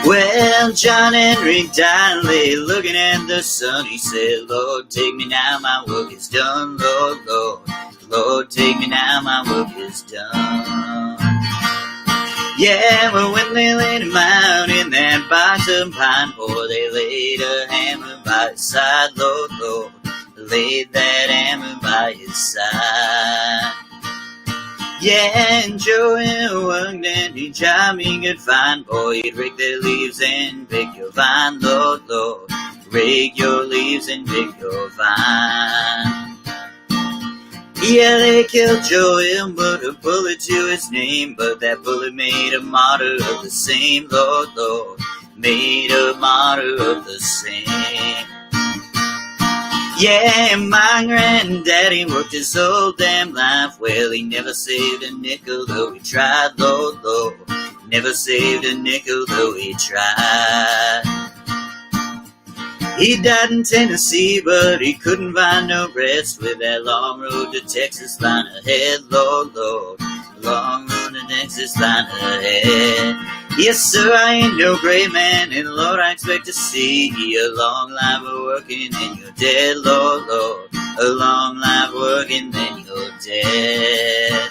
Well, John Henry died lay looking at the sun. He said, Lord, take me now, my work is done. Lord, Lord, Lord, take me now, my work is done. Yeah, well, when they laid him out in that box of pine, boy, they laid a hammer by his side. Lord, Lord, laid that hammer by his side. Yeah, and Joey worked any job he could find. Boy, he'd rake their leaves and pick your vine. Lord, Lord, rake your leaves and pick your vine. Yeah, they killed Joey and put a bullet to his name, but that bullet made a martyr of the same. Lord, Lord, made a martyr of the same. Yeah, my granddaddy worked his whole damn life. Well, he never saved a nickel, though he tried. Lord, Lord, never saved a nickel, though he tried. He died in Tennessee, but he couldn't find no rest, with that long road to Texas lying ahead. Lord, Lord, long road to Texas lying ahead. Yes, sir, I ain't no great man, and Lord, I expect to see a long life of working, and you're dead. Lord, Lord, a long life working, then you're dead.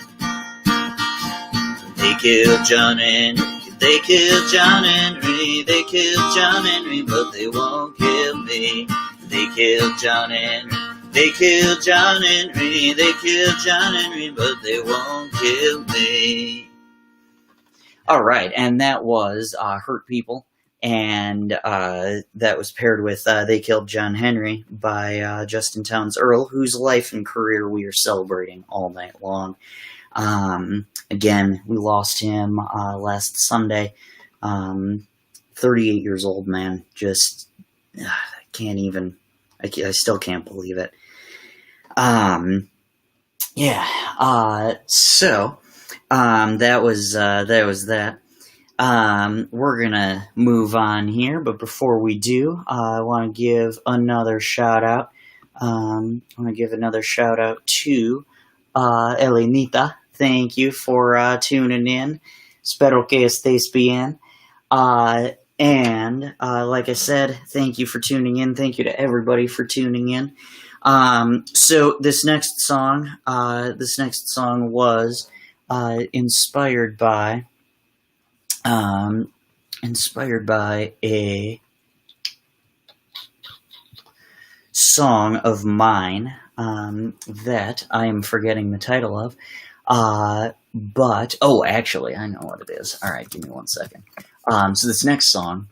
They killed John Henry, they killed John Henry, they killed John Henry, but they won't kill me. They killed John Henry, they killed John Henry, they killed John Henry, but they won't kill me. All right, and that was Hurt People, and that was paired with They Killed John Henry by Justin Townes Earle, whose life and career we are celebrating all night long. Again, we lost him last Sunday. 38 years old, man. Just, I can't even, I still can't believe it. So... that was that. We're gonna move on here, but before we do, I want to give another shout out. I want to give another shout out to Elenita. Thank you for tuning in. Espero que estés bien. And like I said, thank you for tuning in. Thank you to everybody for tuning in. So this next song was inspired by a song of mine that I am forgetting the title of. But actually, I know what it is. All right, give me 1 second. So this next song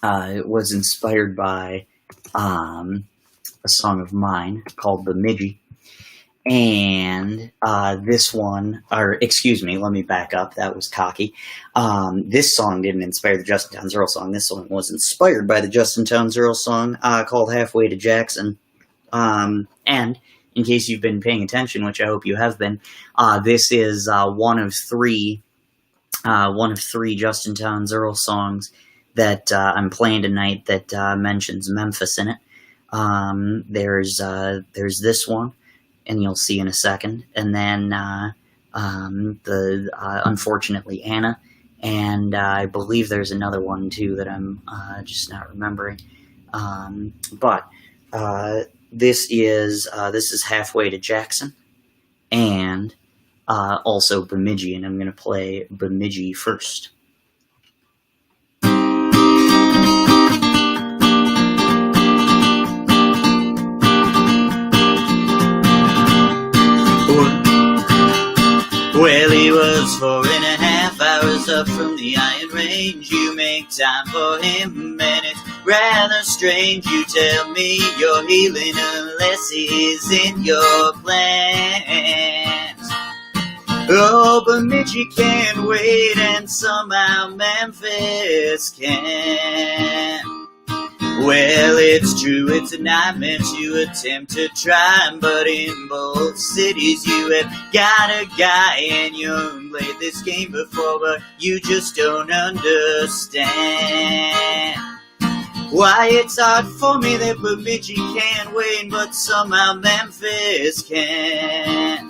was inspired by a song of mine called "The Midgie." And this one, or excuse me, let me back up. That was cocky. This song didn't inspire the Justin Townes Earle song. This song was inspired by the Justin Townes Earle song called "Halfway to Jackson." And in case you've been paying attention, which I hope you have been, this is one of three Justin Townes Earle songs that I'm playing tonight that mentions Memphis in it. There's this one, and you'll see in a second. And then unfortunately Anna, and I believe there's another one too that I'm just not remembering. But this is Halfway to Jackson, and also Bemidji, and I'm going to play Bemidji first. Well, he was 4.5 hours up from the Iron Range. You make time for him, and it's rather strange. You tell me you're healing unless he's in your plans. Oh, Bemidji can't wait, and somehow Memphis can. Well, it's true, it's a nightmare to attempt to try, but in both cities you have got a guy, and you've played this game before, but you just don't understand why it's hard for me that Bemidji can't win, but somehow Memphis can.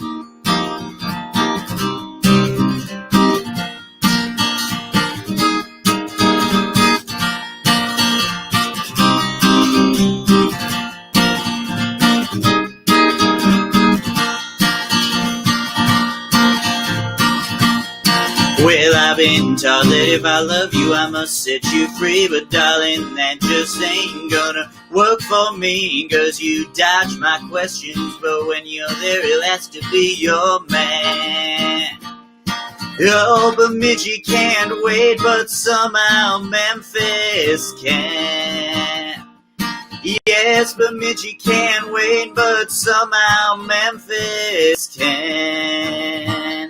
Well, I've been taught that if I love you, I must set you free. But darling, that just ain't gonna work for me, 'cause you dodge my questions, but when you're there, he'll have to be your man. Oh, Bemidji can't wait, but somehow Memphis can. Yes, Bemidji can't wait, but somehow Memphis can.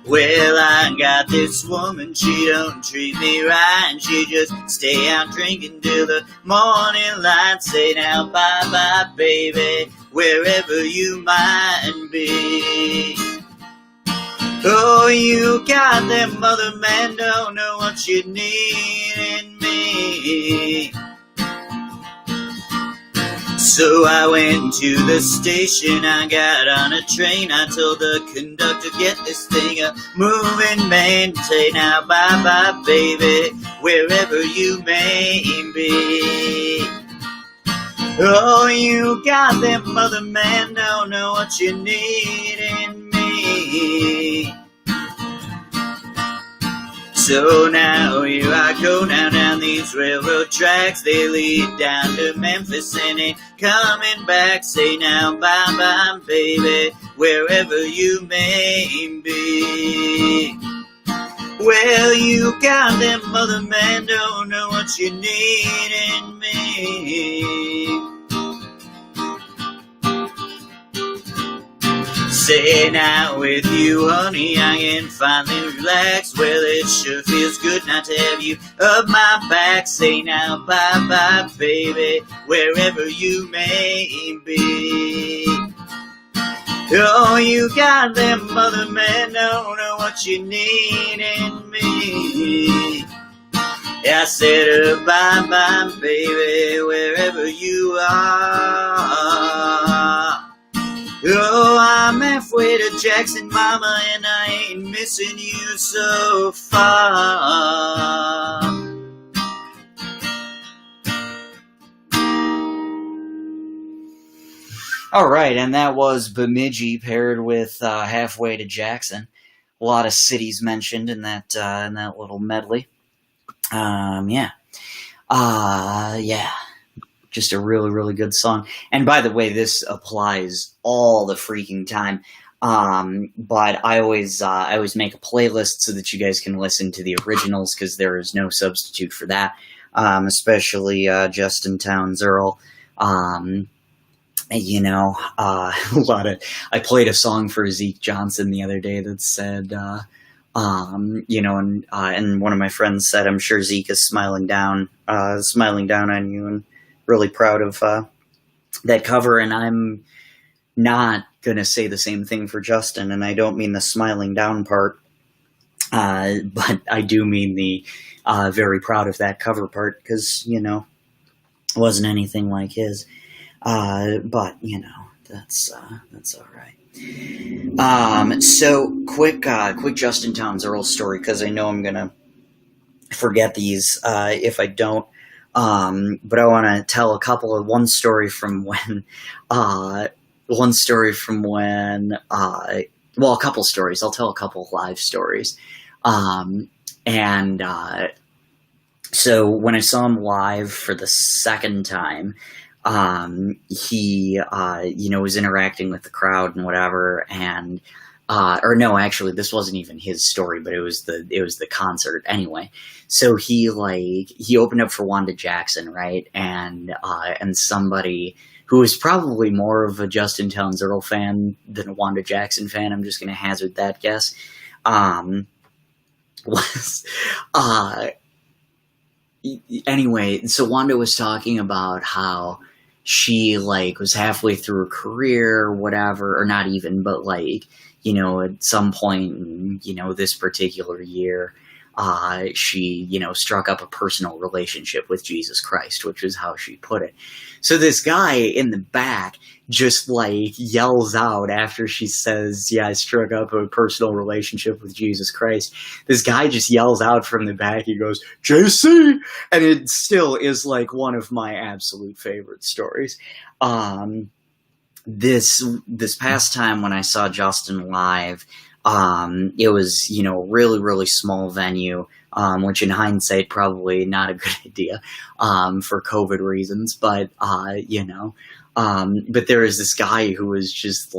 Well, I got this woman, she don't treat me right, and she just stay out drinking till the morning light. Say now bye-bye, baby, wherever you might be. Oh, you got them other men, don't know what you need in me. So I went to the station, I got on a train, I told the conductor, get this thing a moving, man. Say now bye-bye, baby, wherever you may be. Oh, you got them other men, don't know what you need in me. So now here I go now down these railroad tracks. They lead down to Memphis and ain't coming back. Say now bye-bye, baby, wherever you may be. Well, you got them other men, don't know what you need in me. Say now with you, honey, I can finally relax. Well, it sure feels good not to have you up my back. Say now bye-bye, baby, wherever you may be. Oh, you got them other men, don't know what you need in me. I said bye-bye, baby, wherever you are. Oh, I'm halfway to Jackson, mama, and I ain't missing you so far. All right, and that was Bemidji paired with Halfway to Jackson. A lot of cities mentioned in that little medley. Yeah. Just a really, really good song. And by the way, this applies all the freaking time. But I always make a playlist so that you guys can listen to the originals, because there is no substitute for that. Especially Justin Townes Earl. I played a song for Zeke Johnson the other day that said, and one of my friends said, "I'm sure Zeke is smiling down on you," and really proud of that cover. And I'm not gonna say the same thing for Justin, and I don't mean the smiling down part, but I do mean the very proud of that cover part, because it wasn't anything like his. But that's all right. So quick Justin Townes Earl story, because I know I'm gonna forget these if I don't. But I want to tell one story from when, one story from when, well, a couple stories. I'll tell a couple live stories. And so when I saw him live for the second time, he, was interacting with the crowd and whatever, and or no, actually, this wasn't even his story, but it was the concert anyway. So he opened up for Wanda Jackson, right? And somebody who was probably more of a Justin Townes Earl fan than a Wanda Jackson fan, I'm just going to hazard that guess, was anyway. So Wanda was talking about how she was halfway through her career or whatever, or not even, but at some point in, this particular year, she, struck up a personal relationship with Jesus Christ, which is how she put it. So this guy in the back just yells out after she says, yeah, I struck up a personal relationship with Jesus Christ. This guy just yells out from the back. He goes, JC! And it still is one of my absolute favorite stories. This past time when I saw Justin live, it was, really, really small venue, which in hindsight, probably not a good idea, for COVID reasons, but there was this guy who was just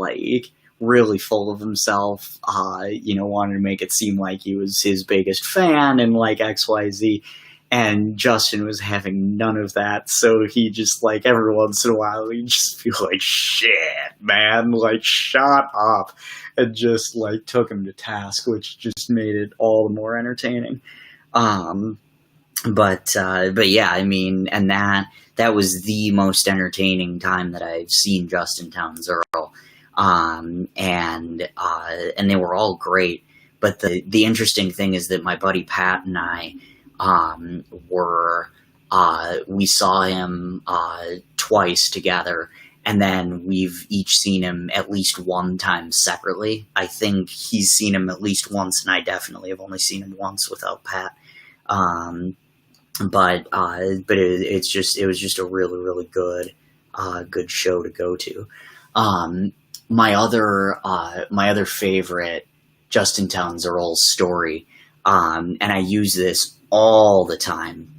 really full of himself, wanted to make it seem like he was his biggest fan and XYZ. And Justin was having none of that, so he just, every once in a while, he'd just be like, shit, man, shut up, and just, took him to task, which just made it all the more entertaining. But yeah, I mean, and that was the most entertaining time that I've seen Justin Townes Earl. And they were all great, but the interesting thing is that my buddy Pat and I, we saw him twice together, and then we've each seen him at least one time separately. I think he's seen him at least once, and I definitely have only seen him once without Pat. But it was just a really, really good show to go to. My other favorite Justin Townes Earl story, and I use this all the time,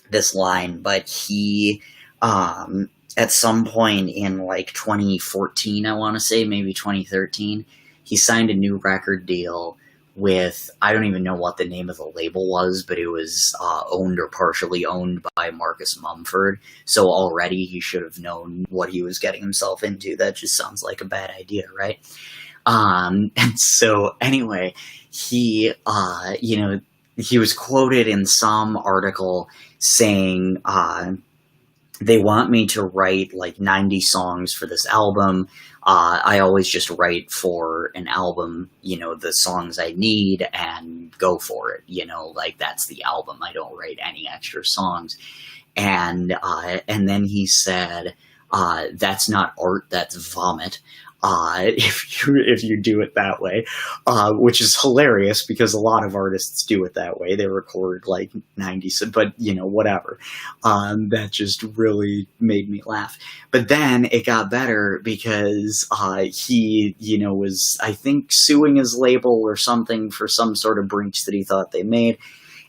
this line, but he, at some point in 2014, I want to say, maybe 2013, he signed a new record deal with, I don't even know what the name of the label was, but it was owned or partially owned by Marcus Mumford. So already he should have known what he was getting himself into. That just sounds like a bad idea, right? And so anyway, he was quoted in some article saying, they want me to write 90 songs for this album. I always just write for an album, the songs I need and go for it, that's the album. I don't write any extra songs. And then he said, that's not art, that's vomit. If you do it that way, which is hilarious because a lot of artists do it that way. They record 90, but whatever. That just really made me laugh. But then it got better because he, was, I think, suing his label or something for some sort of breach that he thought they made,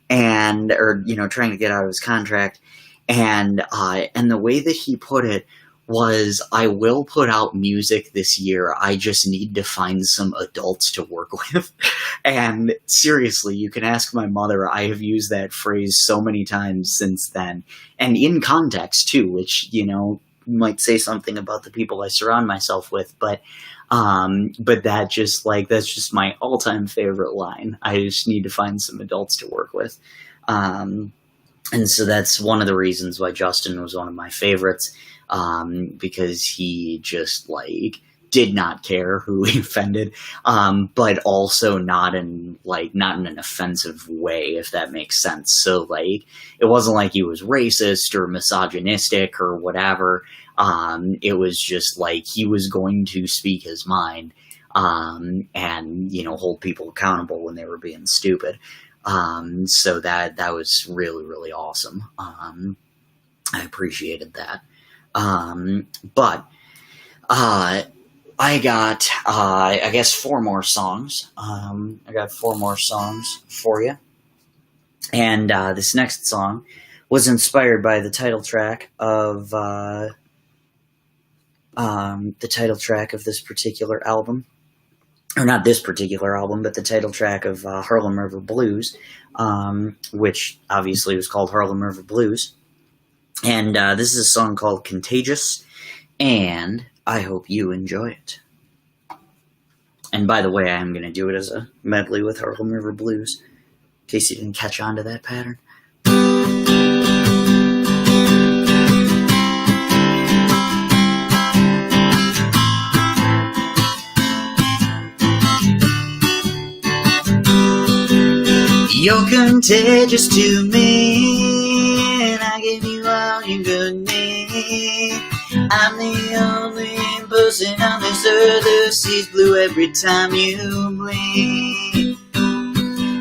or trying to get out of his contract. And the way that he put it was, I will put out music this year, I just need to find some adults to work with. And seriously, you can ask my mother, I have used that phrase so many times since then, and in context too, which, might say something about the people I surround myself with, but that just that's just my all-time favorite line. I just need to find some adults to work with. And so that's one of the reasons why Justin was one of my favorites. Because he just did not care who he offended, but also not in an offensive way, if that makes sense. So like, it wasn't like he was racist or misogynistic or whatever. It was just like he was going to speak his mind, and hold people accountable when they were being stupid. So that was really, really awesome. I appreciated that. But I got, I guess 4 more songs. I got 4 more songs for you. And this next song was inspired by the title track of this particular album. Or not this particular album, but the title track of Harlem River Blues, which obviously was called Harlem River Blues. And this is a song called Contagious, and I hope you enjoy it. And by the way, I am going to do it as a medley with Harlem River Blues, in case you didn't catch on to that pattern. You're contagious to me, and I give you all you could need. I'm the only person on this earth who sees blue every time you blink.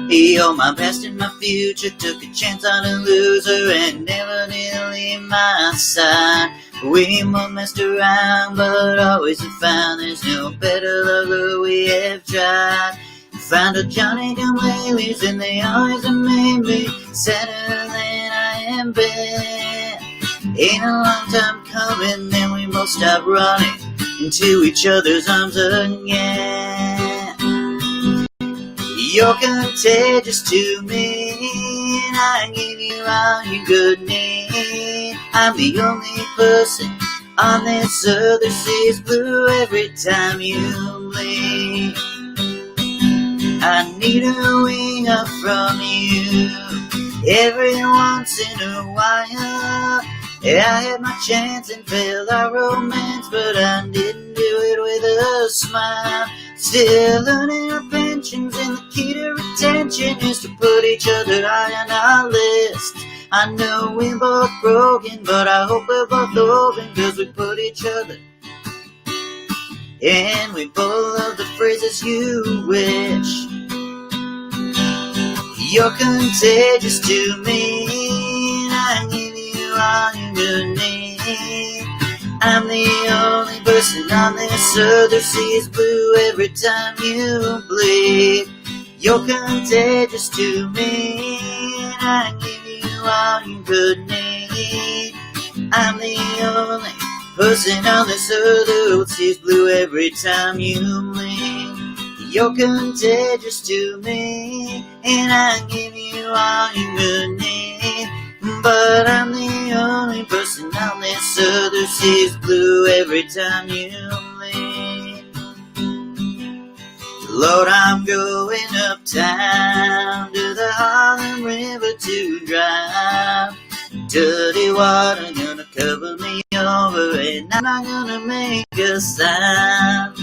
You're my past and my future, took a chance on a loser and never did leave my side. We both messed around, but always have found there's no better lover we have tried. Found a Johnny come ladies, and they always have made me sadder than I am been. Ain't a long time coming, then we both stop running into each other's arms again. You're contagious to me, and I give you all you could need. I'm the only person on this earth that sees blue every time you blink. I need a wing up from you every once in a while. Yeah, I had my chance and failed our romance, but I didn't do it with a smile. Still earning our pensions, and the key to retention is to put each other high on our list. I know we're both broken, but I hope we're both open, 'cause we put each other. And we both love the phrases you wish. You're contagious to me, and I give you all you could need. I'm the only person on this earth who sees blue every time you blink. You're contagious to me, and I give you all you could need. I'm the only person on this earth who sees blue every time you blink. You're contagious to me, and I give you all you could need. But I'm the only person on this earth who sees blue every time you blink. Lord, I'm going uptown to the Harlem River to drown. Dirty water gonna cover me over, and I'm not gonna make a sound.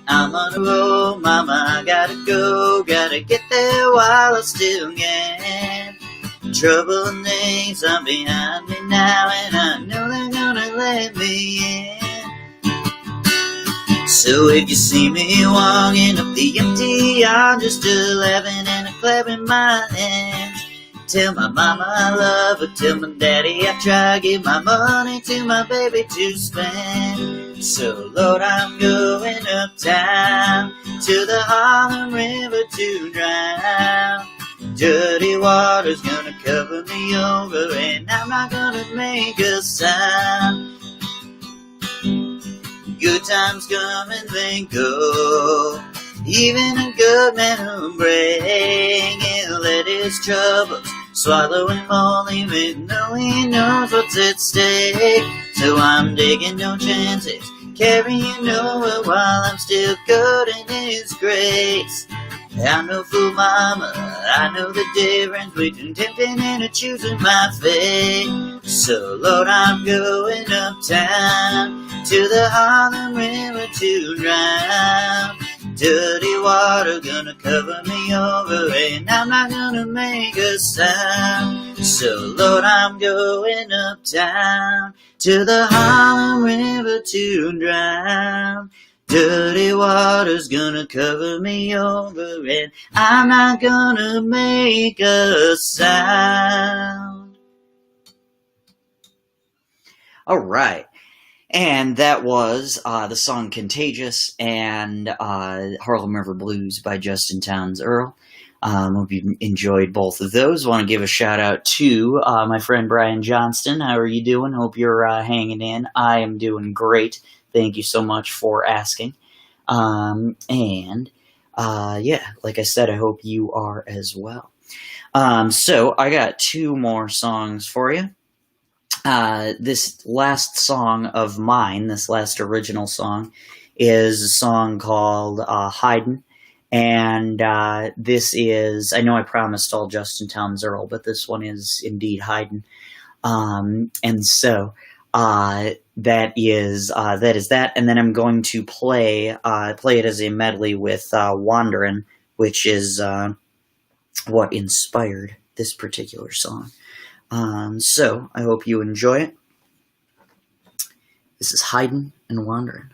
I'm on the road, mama, I gotta go, gotta get there while I still can. Trouble and things are behind me now, and I know they're gonna let me in. So if you see me walking up the empty yard, just a laughing and a clapping my hands, tell my mama I love her, tell my daddy I try, give my money to my baby to spend. So Lord, I'm going uptown to the Harlem River to drown. Dirty water's gonna cover me over, and I'm not gonna make a sound. Good times come and they go, even a good man will break and let his troubles swallow him whole, even though he knows what's at stake. So I'm taking no chances, carrying over while I'm still good in his grace. I'm no fool, mama, I know the difference between tempting and choosing my fate. So Lord, I'm going uptown to the Harlem River to drown. Dirty water gonna cover me over, and I'm not gonna make a sound. So Lord, I'm going uptown to the Harlem River to drown. Dirty water's gonna cover me over, and I'm not gonna make a sound. All right. And that was the song Contagious and Harlem River Blues by Justin Townes Earl. Hope you enjoyed both of those. Want to give a shout out to my friend Brian Johnston. How are you doing? Hope you're hanging in. I am doing great. Thank you so much for asking. Yeah, like I said, I hope you are as well. So I got two more songs for you. This last song of mine, this last original song, is a song called Waitin. And this is, I know I promised all Justin Townes Earl, but this one is indeed Waitin. And so that is that. And then I'm going to play it as a medley with Wanderin', which is what inspired this particular song. So I hope you enjoy it. This is Waitin' and Wanderin'.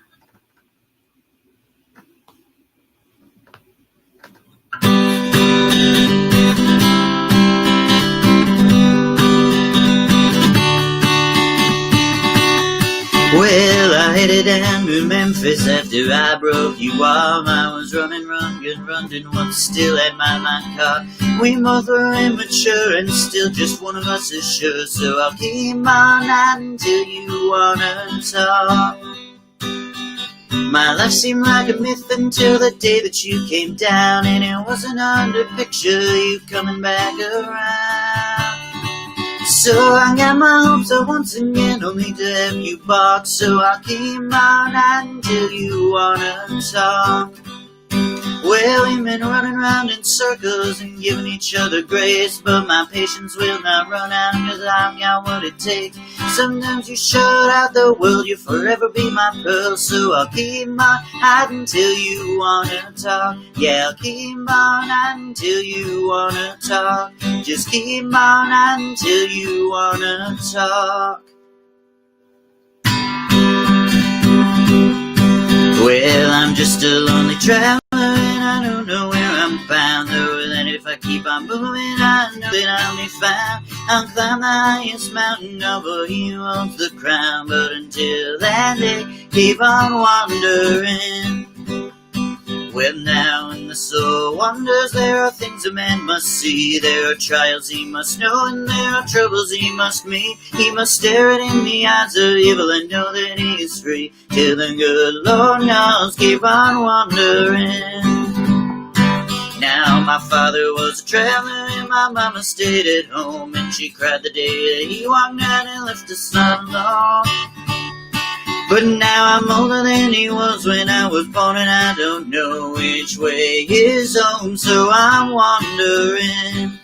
Well, I headed down to Memphis after I broke you off. I was running, what still had my mind caught. We both were immature and still just one of us is sure. So I'll keep on out until you wanna talk. My life seemed like a myth until the day that you came down, and it wasn't under picture you coming back around. So I got my hopes up once again, only to have you balk. So I'll keep on out until you wanna talk. Well, we've been running round in circles and giving each other grace, but my patience will not run out, cause I've got what it takes. Sometimes you shut out the world, you'll forever be my pearl. So I'll keep on out until you wanna talk. Yeah, I'll keep on out until you wanna talk. Just keep on out until you wanna talk. Well, I'm just a lonely traveler, I don't know where I'm bound, though that if I keep on moving, I know that I'll be found. I'll climb the highest mountain, over he holds the crown, but until that day, keep on wandering. Well, now when the soul wanders, there are things a man must see. There are trials he must know, and there are troubles he must meet. He must stare it in the eyes of evil and know that he is free. Till the good Lord knows, keep on wandering. Now my father was a traveler and my mama stayed at home, and she cried the day that he walked out and left us alone. But now I'm older than he was when I was born, and I don't know which way is home, so I'm wandering.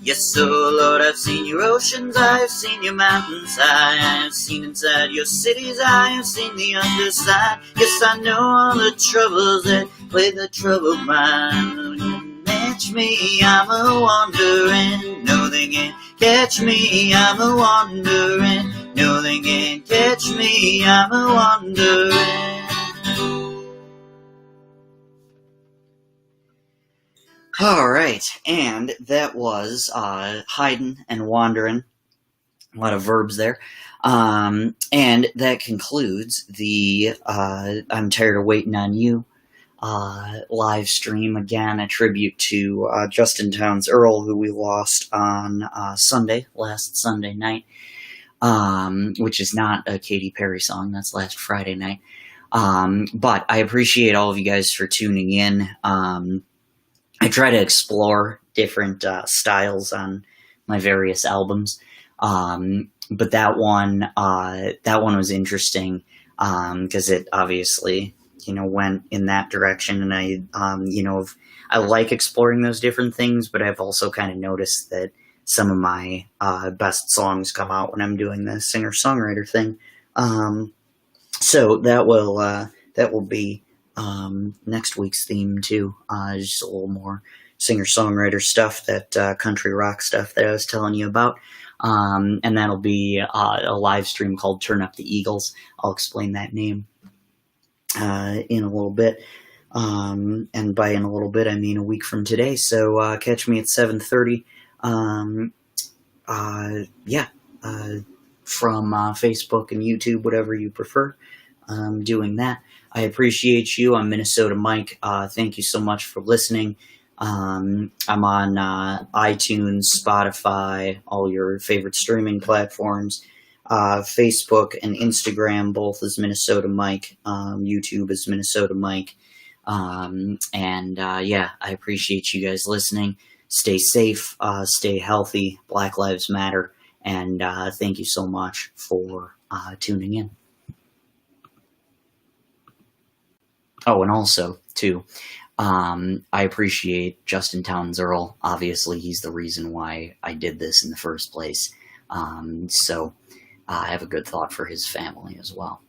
Yes, oh Lord, I've seen your oceans, I have seen your mountains high, I have seen inside your cities, I have seen the underside. Yes, I know all the troubles that play the troubled mind. When you catch me, I'm a wandering. No, they can't catch me, I'm a wandering. No, they can't catch me, I'm a wandering. Alright, and that was Waitin' and Wanderin'. A lot of verbs there. And that concludes the I'm Tired of Waiting on You live stream. Again, a tribute to Justin Townes Earl, who we lost on last Sunday night. Which is not a Katy Perry song, that's last Friday night. But I appreciate all of you guys for tuning in. I try to explore different styles on my various albums. But that one was interesting, because it obviously, went in that direction. And I like exploring those different things, but I've also kind of noticed that some of my best songs come out when I'm doing the singer-songwriter thing. So that will be next week's theme too. Just a little more singer-songwriter stuff, that country rock stuff that I was telling you about. And that'll be a live stream called Turn Up the Eagles. I'll explain that name in a little bit. And by in a little bit, I mean a week from today. So catch me at 7:30. From Facebook and YouTube, whatever you prefer. Doing that. I appreciate you. I'm Minnesota Mike. Thank you so much for listening. I'm on iTunes, Spotify, all your favorite streaming platforms, Facebook and Instagram, both as Minnesota Mike, YouTube as Minnesota Mike. I appreciate you guys listening. Stay safe, stay healthy, Black Lives Matter, and thank you so much for tuning in. Oh, and also, too, I appreciate Justin Towns Earl. Obviously, he's the reason why I did this in the first place. So I have a good thought for his family as well.